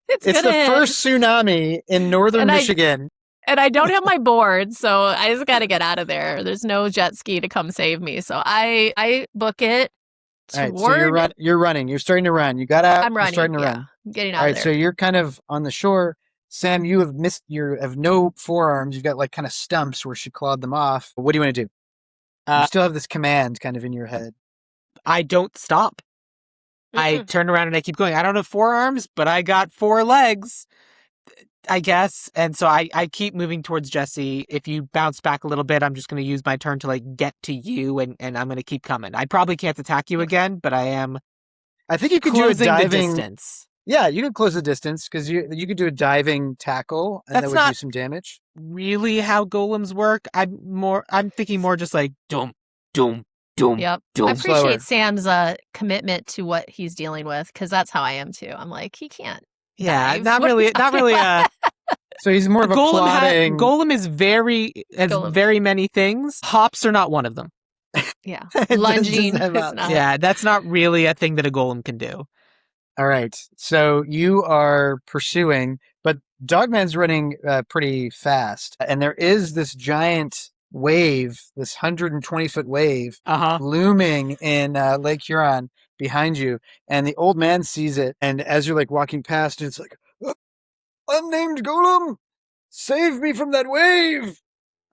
It's It's the gonna hit. first tsunami in northern Michigan. And I don't have my board, so I just got to get out of there. There's no jet ski to come save me. So I book it All right, toward... so you're running. You're starting to run. You got out. I'm running. You're starting to run. I'm getting out All right, of there. so you're kind of on the shore. Sam, you have no forearms. You've got like kind of stumps where she clawed them off. What do you want to do? You still have this command kind of in your head. I don't stop. I turn around and I keep going. I don't have 4 arms, but I got 4 legs, I guess. And so I keep moving towards Jessi. If you bounce back a little bit, I'm just going to use my turn to like get to you, and I'm going to keep coming. I probably can't attack you again, but I think you could do a closing the diving distance. Yeah, you could close the distance because you could do a diving tackle, and that would do some damage. Really how golems work. I'm thinking more just like doom. Yep. Doom. I appreciate Sam's commitment to what he's dealing with because that's how I am too. I'm like, he can't. Yeah, dive. not What are really. you Not talking really. about? So he's more of a plotting. Golem is very many things. Hops are not one of them. Yeah, lunging. Is not. Yeah, that's not really a thing that a golem can do. All right, so you are pursuing, but Dogman's running pretty fast, and there is this giant wave, this 120-foot wave, looming in Lake Huron behind you, and the old man sees it, and as you're like walking past, it's like, unnamed golem, save me from that wave.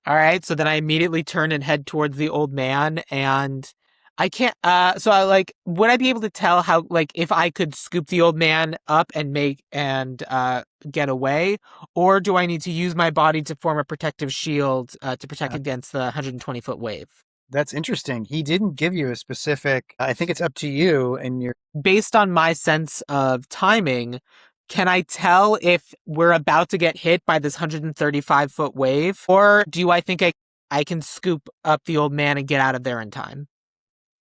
All right, so then I immediately turn and head towards the old man, and I can't, would I be able to tell how, like, if I could scoop the old man up and get away, or do I need to use my body to form a protective shield to protect against the 120-foot wave? That's interesting. He didn't give you a specific, I think it's up to you, and you're... Based on my sense of timing, can I tell if we're about to get hit by this 135-foot wave, or do I think I can scoop up the old man and get out of there in time?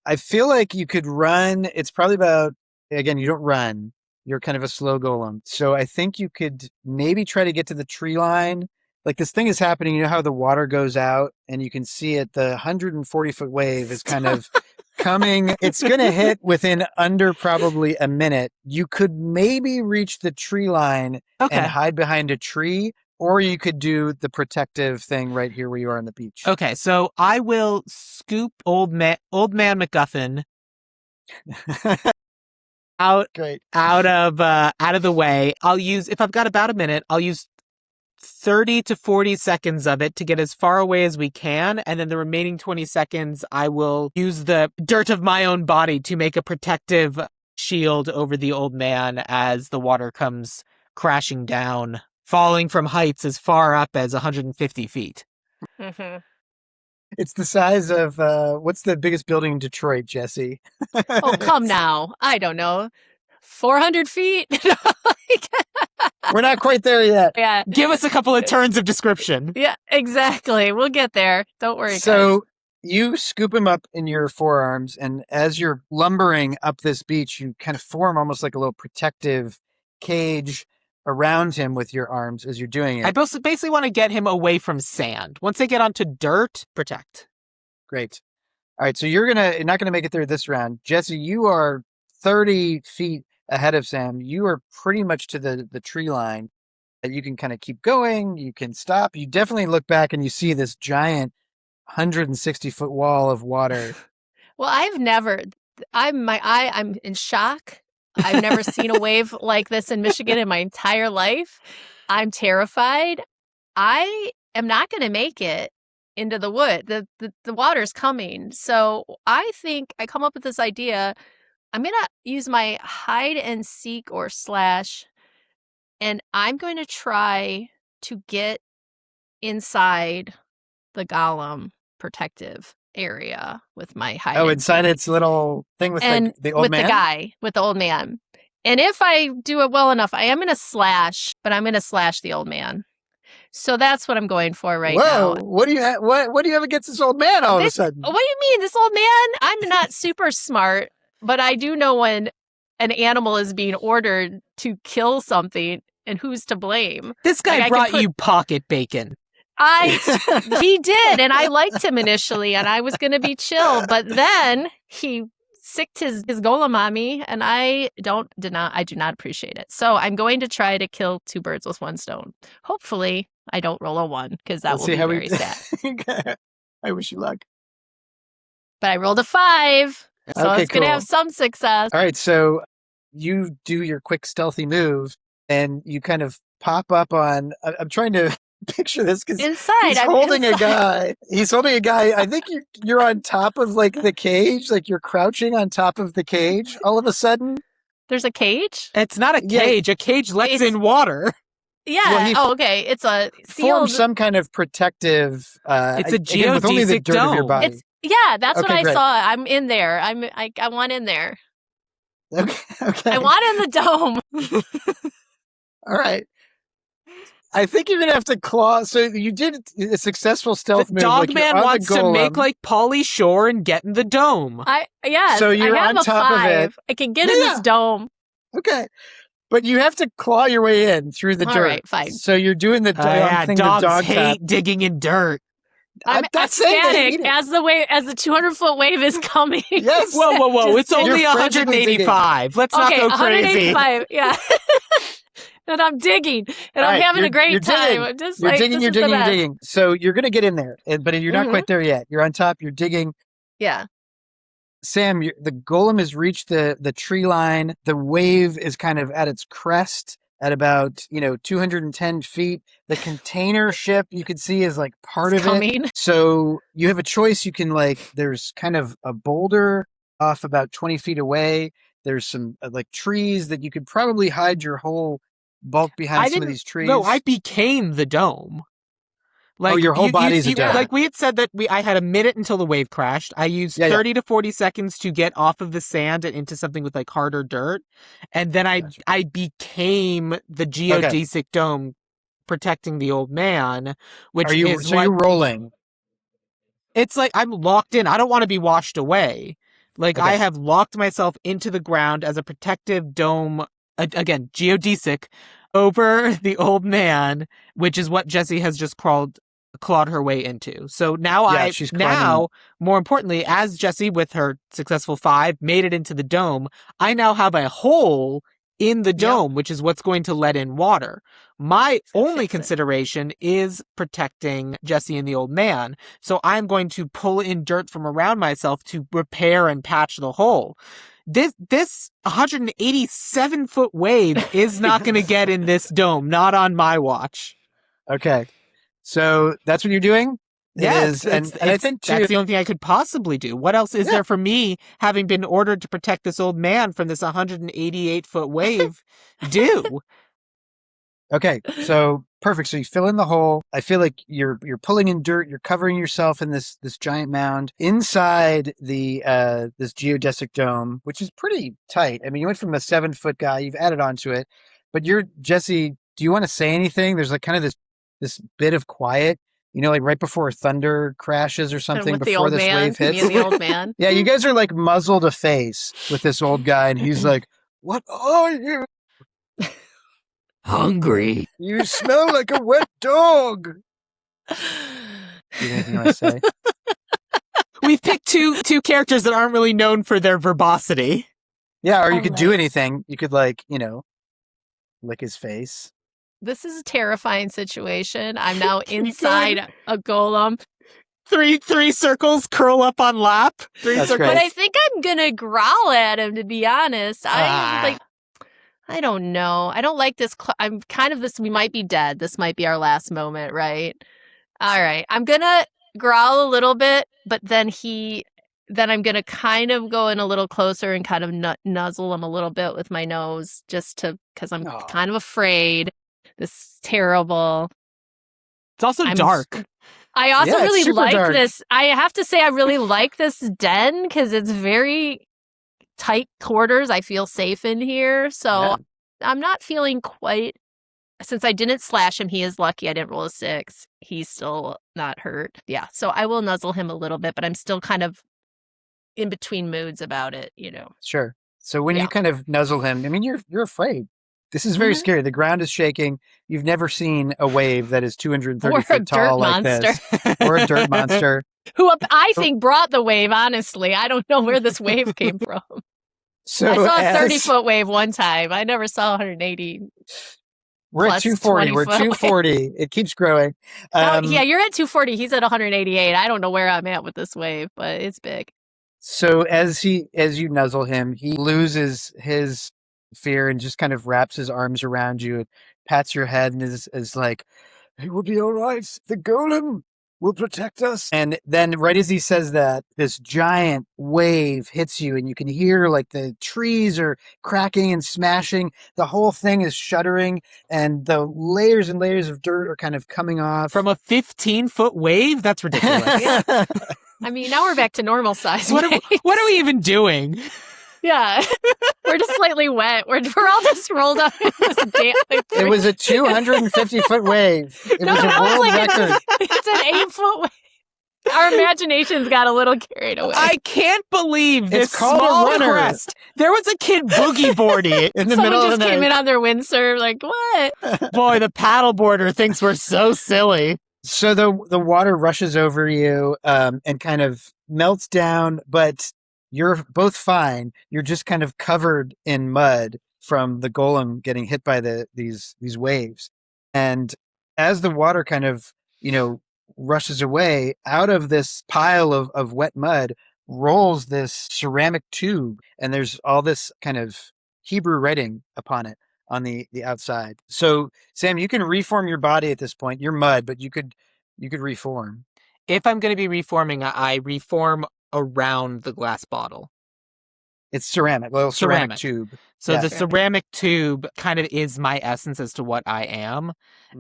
I feel like you could run. It's probably about, again, you don't run. You're kind of a slow golem. So I think you could maybe try to get to the tree line. Like this thing is happening. You know how the water goes out and you can see it. The 140-foot wave is kind of coming. It's going to hit within under probably a minute. You could maybe reach the tree line and hide behind a tree. Or you could do the protective thing right here where you are on the beach. Okay, so I will scoop old man MacGuffin out Great. out of the way. I'll use, if I've got about a minute, I'll use 30 to 40 seconds of it to get as far away as we can, and then the remaining 20 seconds I will use the dirt of my own body to make a protective shield over the old man as the water comes crashing down, falling from heights as far up as 150 feet. Mm-hmm. It's the size of, what's the biggest building in Detroit, Jessi? Oh, come now. I don't know. 400 feet? We're not quite there yet. Yeah. Give us a couple of turns of description. Yeah, exactly. We'll get there. Don't worry, guys. So you scoop him up in your forearms, and as you're lumbering up this beach, you kind of form almost like a little protective cage around him with your arms as you're doing it. I basically want to get him away from sand. Once they get onto dirt, protect. Great. All right, so you're not gonna make it through this round. Jessi, you are 30 feet ahead of Sam. You are pretty much to the tree line. You can kind of keep going. You can stop. You definitely look back and you see this giant 160-foot wall of water. Well, I'm in shock. I've never seen a wave like this in Michigan in my entire life. I'm terrified. I am not going to make it into the wood. The water's coming. So I think I come up with this idea. I'm going to use my hide and seek or slash, and I'm going to try to get inside the golem protective area with my hide. Oh, and inside seek. its little thing with And the old with man? the guy, with the old man. And if I do it well enough, I am going to slash, but I'm going to slash the old man. So that's what I'm going for right now. What do you what do you have against this old man all of a sudden? What do you mean, this old man? I'm not super smart, but I do know when an animal is being ordered to kill something and who's to blame. This guy Like, brought you pocket bacon. He did, and I liked him initially, and I was going to be chill, but then he sicked his golem on me, and I do not appreciate it. So I'm going to try to kill two birds with one stone. Hopefully, I don't roll a 1 because that will be very sad. I wish you luck. But I rolled a 5, so Okay, it's going to cool. have some success. All right, so you do your quick stealthy move, and you kind of pop up on. I'm trying to picture this because Inside, he's holding a guy. He's holding a guy. I think you're on top of like the cage, like you're crouching on top of the cage. All of a sudden, There's a cage? It's not a cage. A cage lets in water. Yeah. Well, Okay. It's a form sealed. some kind of protective. It's a again, with only the geodesic dirt of your dome. body. Yeah, that's what Okay, I great. saw. I'm in there. I want in there. Okay. I want in the dome. All right. I think you're gonna have to claw. So you did a successful stealth The move. Like you're Dogman on wants the to make golem. like Pauly Shore and get in the dome. So you're I have on a top of 5. it. I can get in Yeah. this dome. Okay. But you have to claw your way in through the All dirt. right, fine. So you're doing the Yeah, thing, dogs the dog hate tap. digging in dirt. I'm that's saying they ecstatic hate it. as the 200-foot wave is coming. Yes. Whoa. Just It's only You're frantically 185. Let's not Okay, go crazy. 185. Yeah. And I'm digging, and All I'm right, having a you're great time. digging. I'm just You're like, digging, this you're is the digging, you're best. digging. So you're going to get in there, but you're not Mhm. quite there yet. You're on top. You're digging. Yeah. Sam, the golem has reached the tree line. The wave is kind of at its crest at about 210 feet. The container ship you can see is like part It's of it. coming. So you have a choice. You can there's kind of a boulder off about 20 feet away. There's some like trees that you could probably hide your whole bulk behind some of these trees. No, I became the dome. Your whole body's a dome. Like we had said that I had a minute until the wave crashed. I used 30 to 40 seconds to get off of the sand and into something with like harder dirt. And then Gotcha. I became the geodesic dome protecting the old man, which is you're rolling. It's like I'm locked in. I don't want to be washed away. Like Okay. I have locked myself into the ground as a protective dome, again, geodesic, over the old man, which is what Jessi has just clawed her way into. So now she's climbing. more importantly, as Jessi with her successful 5 made it into the dome, I now have a hole in the dome, which is what's going to let in water. My only consideration is protecting Jessi and the old man. So I'm going to pull in dirt from around myself to repair and patch the hole. this 187-foot wave is not going to get in this dome. Not on my watch. Okay. So that's what you're doing? Yeah, It is. And I think, too, that's the only thing I could possibly do. What else is there for me, having been ordered to protect this old man from this 188-foot wave, do? Okay, so perfect. So you fill in the hole. I feel like you're pulling in dirt. You're covering yourself in this giant mound inside the this geodesic dome, which is pretty tight. I mean, you went from a 7-foot guy. You've added on to it, but Jessi. Do you want to say anything? There's like kind of this bit of quiet. You know, like right before thunder crashes or something, before this wave hits. The old man. Yeah, you guys are like muzzled a face with this old guy, and he's like, "What are you? Hungry. You smell like a wet dog." Do you have anything you want to say? We've picked two characters that aren't really known for their verbosity. Yeah, or you could do anything. You could lick his face. This is a terrifying situation. I'm now inside a golem. Three circles curl up on lap. That's But great. I think I'm gonna growl at him, to be honest. I don't know. I don't like this. I'm kind of this. We might be dead. This might be our last moment, right? All right. I'm gonna growl a little bit, but then I'm gonna kind of go in a little closer and kind of nuzzle him a little bit with my nose, because I'm kind of afraid. This is terrible. It's also dark. I also Yeah, it's really super like dark. this. I have to say, I really like this den because it's very tight quarters. I feel safe in here. So Yeah. I'm not feeling quite, since I didn't slash him, he is lucky I didn't roll a 6. He's still not hurt. Yeah. So I will nuzzle him a little bit, but I'm still kind of in between moods about it, Sure. So when you kind of nuzzle him, I mean, you're afraid. This is very scary. The ground is shaking. You've never seen a wave that is 230 Or a feet tall dirt like monster. this. Or a dirt monster. Who I think brought the wave, honestly. I don't know where this wave came from. So I saw a 30-foot wave one time. I never saw 180. We're at plus 240. We're 20 foot 240. It keeps growing. Yeah, you're at 240. He's at 188. I don't know where I'm at with this wave, but it's big. So as you nuzzle him, he loses his fear and just kind of wraps his arms around you and pats your head and is like, "It will be all right. The golem will protect us." And then right as he says that, this giant wave hits you and you can hear like the trees are cracking and smashing. The whole thing is shuddering and the layers and layers of dirt are kind of coming off. From a 15-foot wave? That's ridiculous. I mean, now we're back to normal size. What are we even doing? Yeah. We're just slightly wet. We're all just rolled up in this damp. It was a 250-foot wave. It was a world record. It's an 8-foot wave. Our imaginations got a little carried away. I can't believe this It's called a small runner. crest. There was a kid boogie boarding In the Someone middle of just the came night. in on their windsurf, like, what? Boy, the paddleboarder thinks we're so silly. So the water rushes over you and kind of melts down, but you're both fine. You're just kind of covered in mud from the golem getting hit by these waves. And as the water kind of, rushes away, out of this pile of wet mud rolls this ceramic tube, and there's all this kind of Hebrew writing upon it on the outside. So Sam, you can reform your body at this point. You're mud, but you could reform. If I'm going to be reforming, I reform around the glass bottle. It's ceramic, little ceramic tube. So Yeah. the ceramic tube kind of is my essence as to what I am.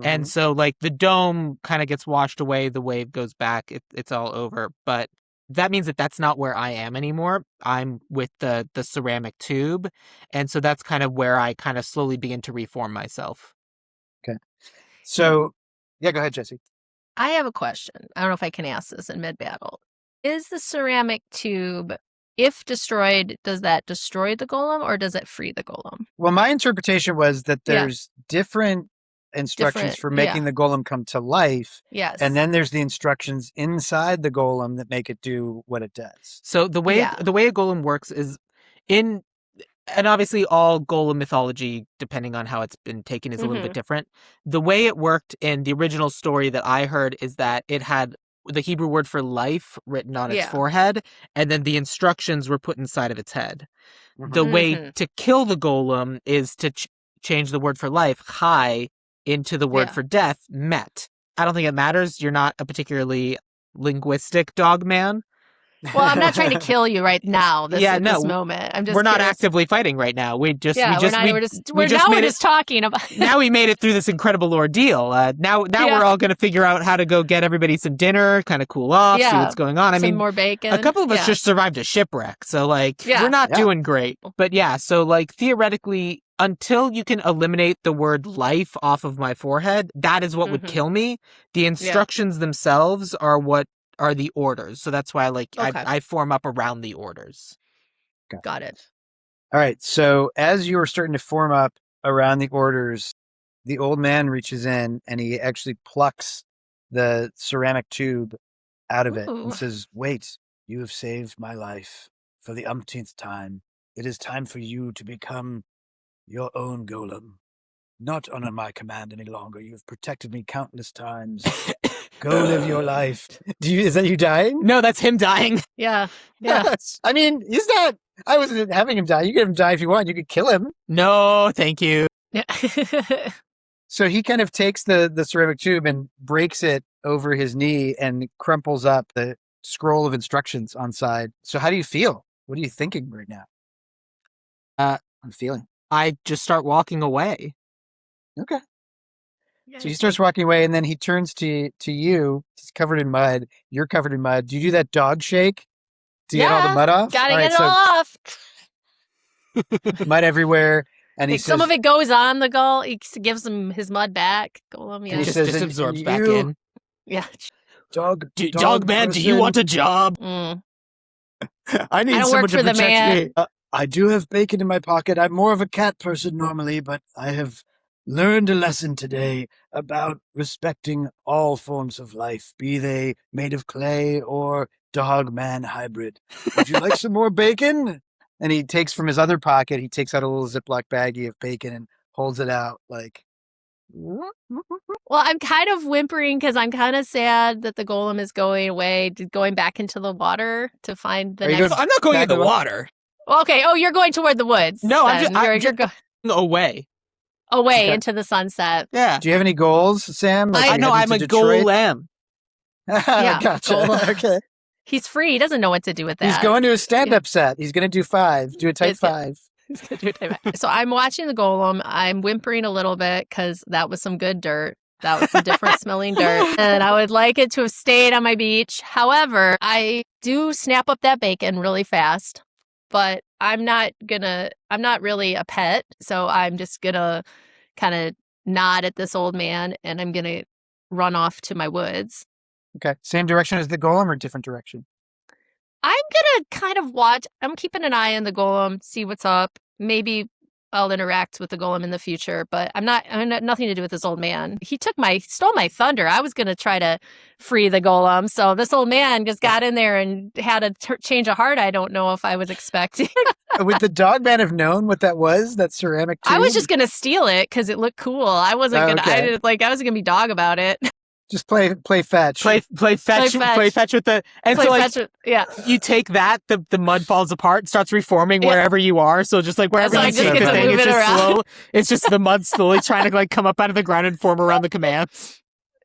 And so like the dome kind of gets washed away, the wave goes back, it's all over. But that means that that's not where I am anymore. I'm with the ceramic tube. And so that's kind of where I kind of slowly begin to reform myself. Okay. So, yeah, go ahead, Jessi. I have a question. I don't know if I can ask this in mid-battle. Is the ceramic tube, if destroyed, does that destroy the golem or does it free the golem? Well, my interpretation was that there's different instructions for making the golem come to life. Yes. And then there's the instructions inside the golem that make it do what it does. So the way a golem works is and obviously all golem mythology, depending on how it's been taken, is a little bit different. The way it worked in the original story that I heard is that it had the Hebrew word for life written on its forehead, and then the instructions were put inside of its head. the way to kill the golem is to change the word for life, chai, into the word for death, met. I don't think it matters. You're not a particularly linguistic Dogman. Well, I'm not trying to kill you right now. This moment. I'm just. We're not actively fighting right now. We're just talking about. Now we made it through this incredible ordeal. Now we're all going to figure out how to go get everybody some dinner, kind of cool off, see what's going on. I mean, more bacon. A couple of us just survived a shipwreck, so we're not doing great. But so theoretically, until you can eliminate the word life off of my forehead, that is what would kill me. The instructions themselves are what are the orders. So that's why I form up around the orders. Got it. All right. So as you were starting to form up around the orders, the old man reaches in and he actually plucks the ceramic tube out of it and says, "Wait, you have saved my life for the umpteenth time. It is time for you to become your own golem. Not under my command any longer. You've protected me countless times. Go live your life." Is that you dying? No, that's him dying. Yeah. I mean, he's not. I wasn't having him die. You could have him die if you want. You could kill him. No, thank you. Yeah. So he kind of takes the ceramic tube and breaks it over his knee and crumples up the scroll of instructions on side. So how do you feel? What are you thinking right now? I'm feeling. I just start walking away. Okay. So he starts walking away, and then he turns to you. He's covered in mud. You're covered in mud. Do you do that dog shake to get all the mud off? Gotta get it off. Mud everywhere. And he says, some of it goes on the golem. He gives him his mud back. Golem, and he says, just absorbs back in. Yeah. Dogman, do you want a job? I need someone to protect me. I do have bacon in my pocket. I'm more of a cat person normally, but I have learned a lesson today about respecting all forms of life, be they made of clay or dog-man hybrid. Would you like some more bacon? And he takes from his other pocket, he takes out a little Ziploc baggie of bacon and holds it out like... Well, I'm kind of whimpering because I'm kind of sad that the golem is going away, going back into the water to find the next... I'm not going in the water. Okay. Oh, you're going toward the woods. No, I'm just going away. Into the sunset. Yeah. Do you have any goals, Sam? I know I'm a golem. Yeah, gotcha. Golem. Okay. He's free. He doesn't know what to do with that. He's going to a stand-up set. He's going to do 5. Do a type 5. He's going to do a type 5. So I'm watching the golem. I'm whimpering a little bit because that was some good dirt. That was some different smelling dirt. And I would like it to have stayed on my beach. However, I do snap up that bacon really fast. But I'm not really a pet, so I'm just gonna kind of nod at this old man, and I'm gonna run off to my woods. Okay. Same direction as the golem or different direction? I'm gonna kind of watch. I'm keeping an eye on the golem, see what's up. Maybe I'll interact with the golem in the future, but I'm not nothing to do with this old man. He stole my thunder. I was going to try to free the golem. So this old man just got in there and had a change of heart. I don't know if I was expecting. Would the dogman have known what that was? That ceramic tube? I was just going to steal it because it looked cool. I wasn't going to, I wasn't going to be dog about it. Just play fetch. Play fetch with the... And so you take that, the mud falls apart, starts reforming wherever you are. So just wherever you take the thing, it's just slow. It's just the mud slowly trying to come up out of the ground and form around the commands.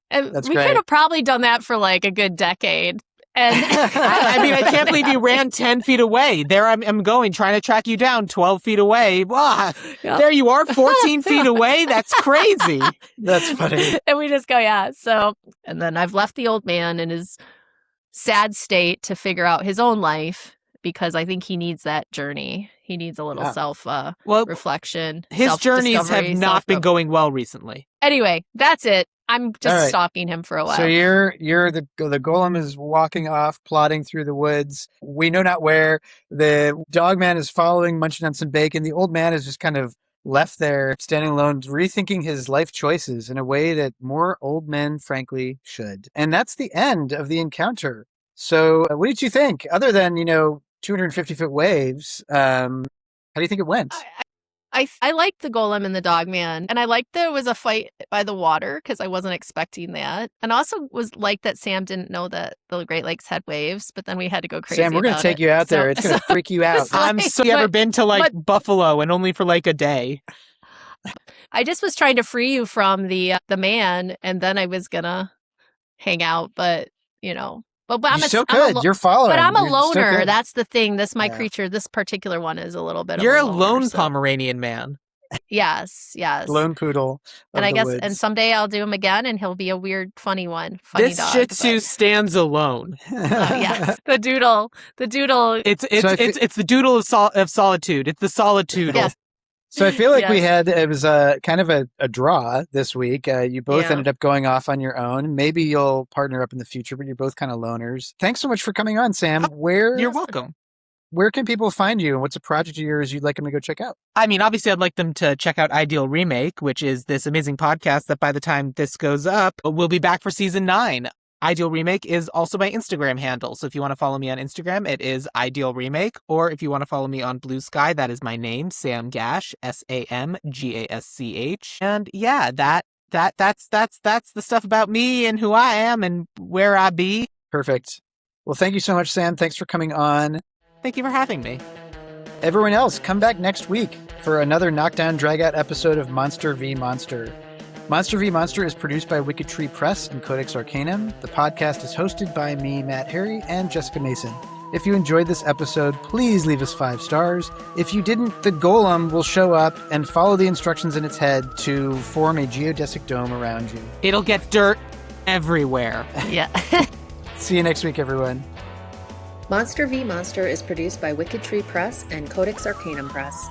And we could have probably done that for a good decade. And I can't believe you ran 10 feet away. There I'm going, trying to track you down 12 feet away. Wow. Yep. There you are, 14 feet away. That's crazy. That's funny. And we just go, So, and then I've left the old man in his sad state to figure out his own life because I think he needs that journey. He needs a little reflection. His journeys have not been going well recently. Anyway, that's it. I'm just stalking him for a while. So you're the golem is walking off, plodding through the woods. We know not where. The dogman is following, munching on some bacon. The old man is just kind of left there, standing alone, rethinking his life choices in a way that more old men, frankly, should. And that's the end of the encounter. So what did you think? Other than 250-foot waves, how do you think it went? I liked the Golem and the Dogman, and I liked that it was a fight by the water because I wasn't expecting that. And also was like that Sam didn't know that the Great Lakes had waves, but then we had to go crazy. Sam, we're going to take you out there. It's going to freak you out. You ever been to like Buffalo and only for like a day? I just was trying to free you from the man, and then I was gonna hang out, but But I'm You're still good. You're following. But I'm a You're still loner. good. That's the thing. My creature, this particular one is a little bit You're of a loner, lone so. Pomeranian man. Yes. Lone poodle. And I guess, woods. and someday I'll do him again, and he'll be a weird, funny one. Funny This dog, Shih Tzu stands alone. Yes, the doodle. It's the doodle of solitude. It's the solitude. Yes. So I feel like it was kind of a draw this week. You both ended up going off on your own. Maybe you'll partner up in the future, but you're both kind of loners. Thanks so much for coming on, Sam. You're welcome. Where can people find you, and what's a project of yours you'd like them to go check out? I mean, obviously, I'd like them to check out Ideal Remake, which is this amazing podcast that by the time this goes up, we'll be back for season 9. Ideal Remake is also my Instagram handle. So if you want to follow me on Instagram, it is Ideal Remake. Or if you want to follow me on Blue Sky, that is my name, Sam Gasch, SamGasch. And yeah, that's the stuff about me and who I am and where I be. Perfect. Well, thank you so much, Sam. Thanks for coming on. Thank you for having me. Everyone else, come back next week for another Knockdown Dragout episode of Monster v. Monster. Monster v. Monster is produced by Wicked Tree Press and Codex Arcanum. The podcast is hosted by me, Matt Harry, and Jessica Mason. If you enjoyed this episode, please leave us 5 stars. If you didn't, the Golem will show up and follow the instructions in its head to form a geodesic dome around you. It'll get dirt everywhere. Yeah. See you next week, everyone. Monster v. Monster is produced by Wicked Tree Press and Codex Arcanum Press.